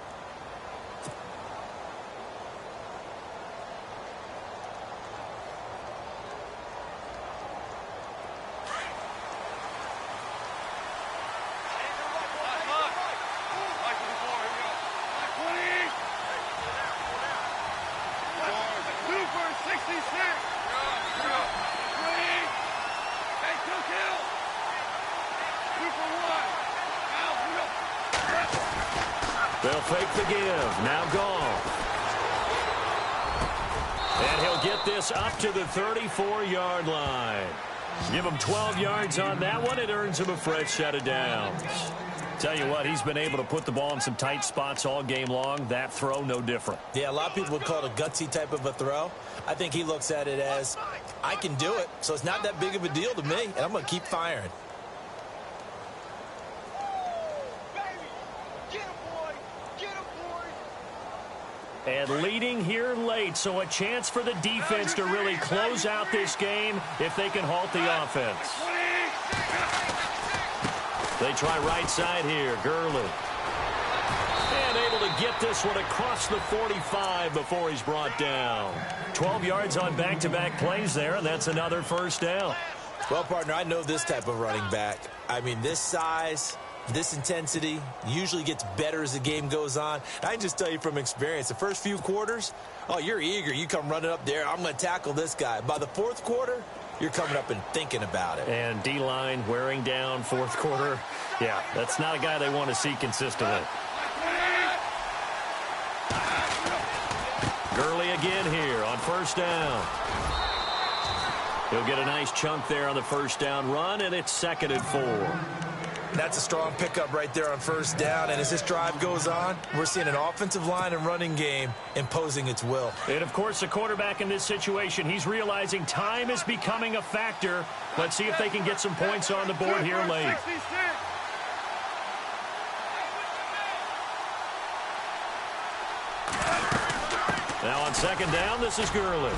They'll fake the give. Now Goff. And he'll get this up to the 34-yard line. Give him 12 yards on that one. It earns him a fresh set of downs. Tell you what, he's been able to put the ball in some tight spots all game long. That throw, no different. Yeah, a lot of people would call it a gutsy type of a throw. I think he looks at it as, I can do it, so it's not that big of a deal to me, and I'm going to keep firing. And leading here late, so a chance for the defense to really close out this game if they can halt the offense. They try right side here, Gurley. And able to get this one across the 45 before he's brought down. 12 yards on back-to-back plays there, and that's another 1st down. Well, partner, I know this type of running back. I mean, this size, this intensity usually gets better as the game goes on. I can just tell you from experience, the first few quarters, oh, you're eager. You come running up there, I'm going to tackle this guy. By the 4th quarter, you're coming up and thinking about it. And D-line wearing down 4th quarter. Yeah, that's not a guy they want to see consistently. Gurley again here on 1st down. He'll get a nice chunk there on the 1st down run, and it's 2nd and 4. That's a strong pickup right there on 1st down. And as this drive goes on, we're seeing an offensive line and running game imposing its will. And, of course, the quarterback in this situation, he's realizing time is becoming a factor. Let's see if they can get some points on the board here late. Now on 2nd down, this is Gurley.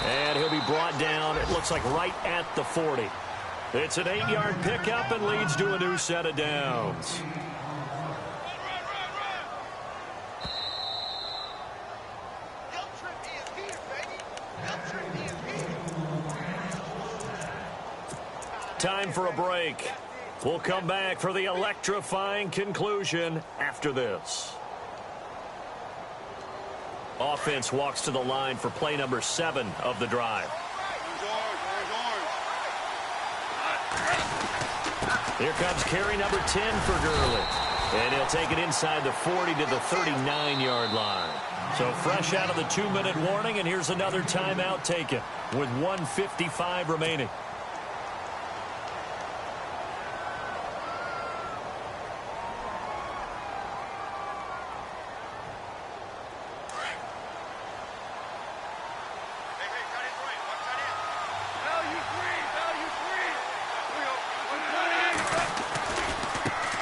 And he'll be brought down, it looks like right at the 40. It's an 8-yard pickup and leads to a new set of downs. Time for a break. We'll come back for the electrifying conclusion after this. Offense walks to the line for play number 7 of the drive. Here comes carry number 10 for Gurley. And he'll take it inside the 40 to the 39-yard line. So fresh out of the 2-minute warning, and here's another timeout taken with 1:55 remaining.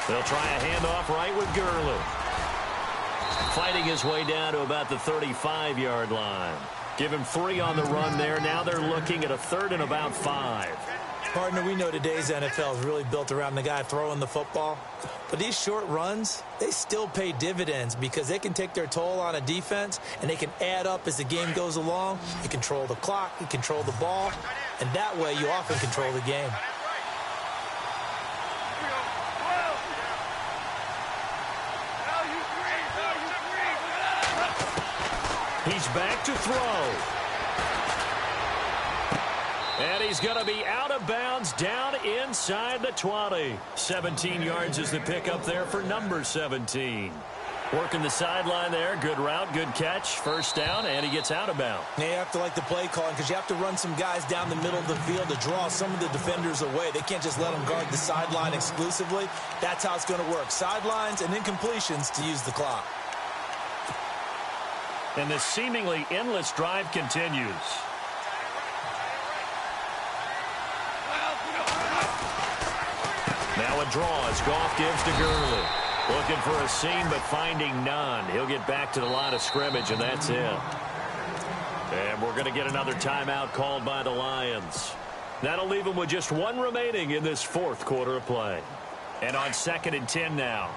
They'll try a handoff right with Gurley. Fighting his way down to about the 35-yard line. Give him 3 on the run there. Now they're looking at a 3rd and about 5. Partner, we know today's NFL is really built around the guy throwing the football. But these short runs, they still pay dividends because they can take their toll on a defense and they can add up as the game goes along. You control the clock, you control the ball, and that way you often control the game. He's back to throw. And he's going to be out of bounds down inside the 20. 17 yards is the pickup there for number 17. Working the sideline there. Good route, good catch. First down, and he gets out of bounds. Now you have to like the play calling because you have to run some guys down the middle of the field to draw some of the defenders away. They can't just let them guard the sideline exclusively. That's how it's going to work. Sidelines and incompletions to use the clock. And this seemingly endless drive continues. Now a draw as Goff gives to Gurley. Looking for a seam, but finding none. He'll get back to the line of scrimmage, and that's it. And we're going to get another timeout called by the Lions. That'll leave them with just 1 remaining in this 4th quarter of play. And on 2nd and 10 now.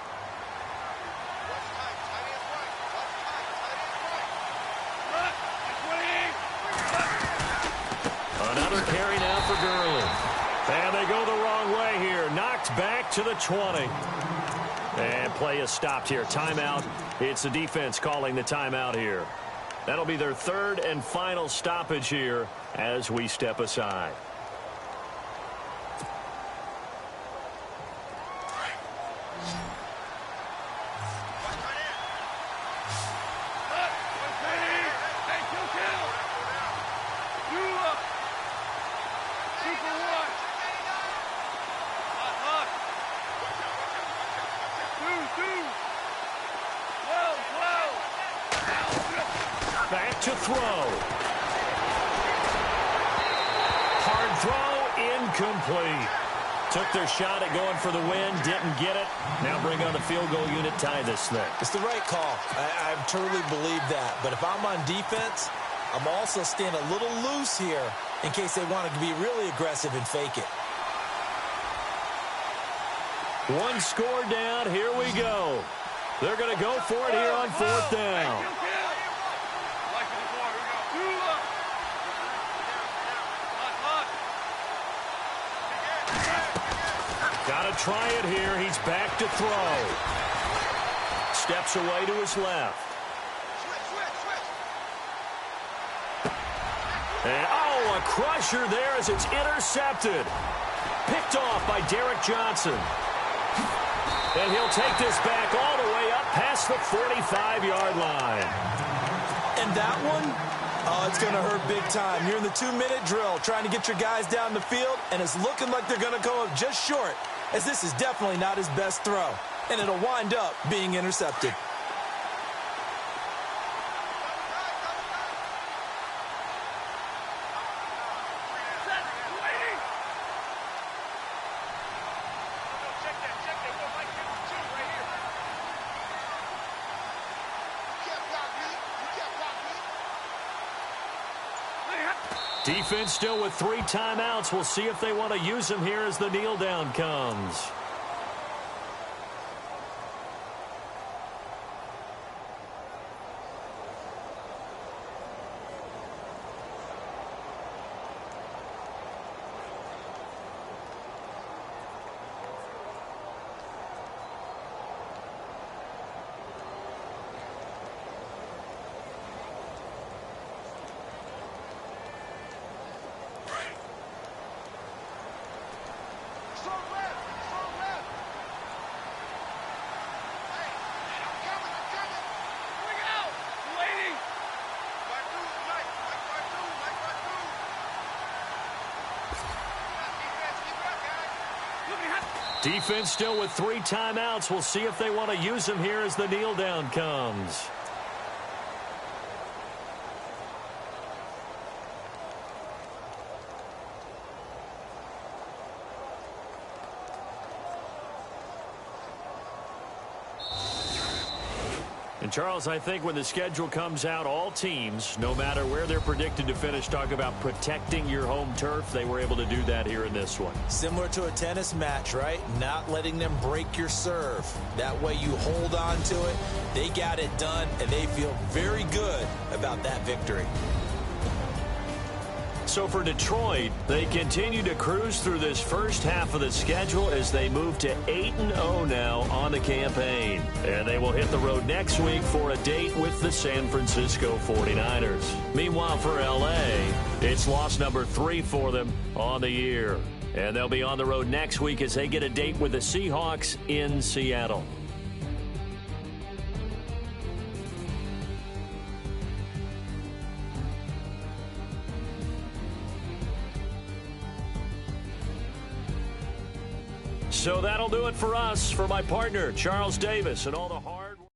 Another carry now for Gurley. And they go the wrong way here. Knocked back to the 20. And play is stopped here. Timeout. It's the defense calling the timeout here. That'll be their 3rd and final stoppage here as we step aside. Back to throw. Hard throw, incomplete. Took their shot at going for the win, didn't get it. Now bring on the field goal unit, tie this thing. It's the right call. I truly believe that. But if I'm on defense, I'm also staying a little loose here in case they want to be really aggressive and fake it. 1 score down. Here we go. They're going to go for it here on 4th down. Got to try it here. He's back to throw. Steps away to his left. And, oh, a crusher there as it's intercepted. Picked off by Derek Johnson. And he'll take this back all the way up past the 45-yard line. And that one, oh, it's going to hurt big time. You're in the 2-minute drill trying to get your guys down the field, and it's looking like they're going to go up just short, as this is definitely not his best throw. And it'll wind up being intercepted. Defense still with 3 timeouts. We'll see if they want to use them here as the kneel down comes. Defense still with 3 timeouts. We'll see if they want to use them here as the kneel down comes. And Charles, I think when the schedule comes out, all teams, no matter where they're predicted to finish, talk about protecting your home turf. They were able to do that here in this one. Similar to a tennis match, right? Not letting them break your serve. That way you hold on to it. They got it done, and they feel very good about that victory. So for Detroit, they continue to cruise through this first half of the schedule as they move to 8-0 now on the campaign. And they will hit the road next week for a date with the San Francisco 49ers. Meanwhile, for L.A., it's loss number 3 for them on the year. And they'll be on the road next week as they get a date with the Seahawks in Seattle. So that'll do it for us. For my partner, Charles Davis, and all the hard work.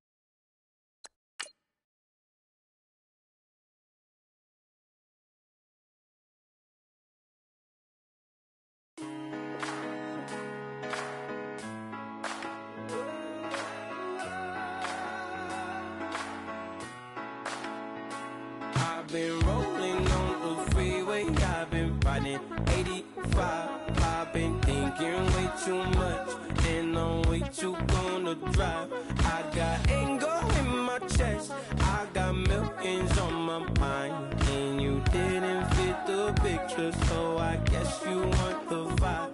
I've been rolling on the freeway. I've been riding 85. I've been thinking way too much, and I'm way too gonna drive. I got anger in my chest, I got millions on my mind, and you didn't fit the picture, so I guess you want the vibe.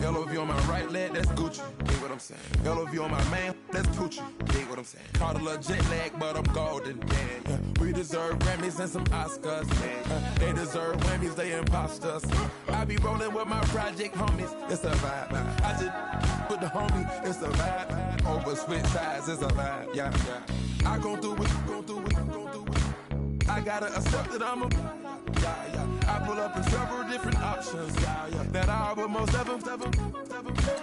Yellow view on my right leg, that's Gucci. Dig what I'm saying. Yellow view on my man, that's Poochie. Dig what I'm saying. Caught a little jet lag, but I'm golden. Yeah. We deserve Grammys and some Oscars. They deserve whammies, they imposters. I be rolling with my project homies. It's a vibe. I just with the homie. It's a vibe. Over switch sides, it's a vibe. Yeah. I gon' do it, gon' do it, gon' do it. I gotta accept that I'm a. Yeah. I pull up in several different options. That I but most of them.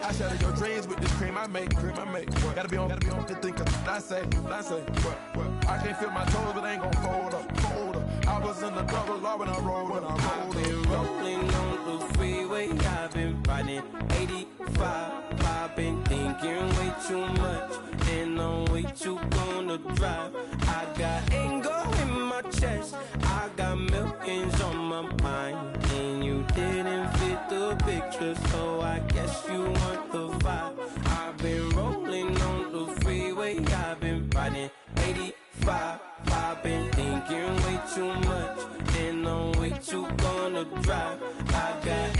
I shatter your dreams with this cream I make. Gotta be on to think of. I say. What? I can't feel my toes, but ain't gon' fold up. I was in the double law when I rolled. I've been rolling on the freeway. I've been riding 85. I've been thinking way too much, and I'm way too gonna drive. I got anger in my chest, I got millions on my mind, and you didn't fit the picture, so I guess you want the vibe. I've been rolling on the freeway, I've been riding 85. I've been thinking way too much, and I'm way too gonna drive. I got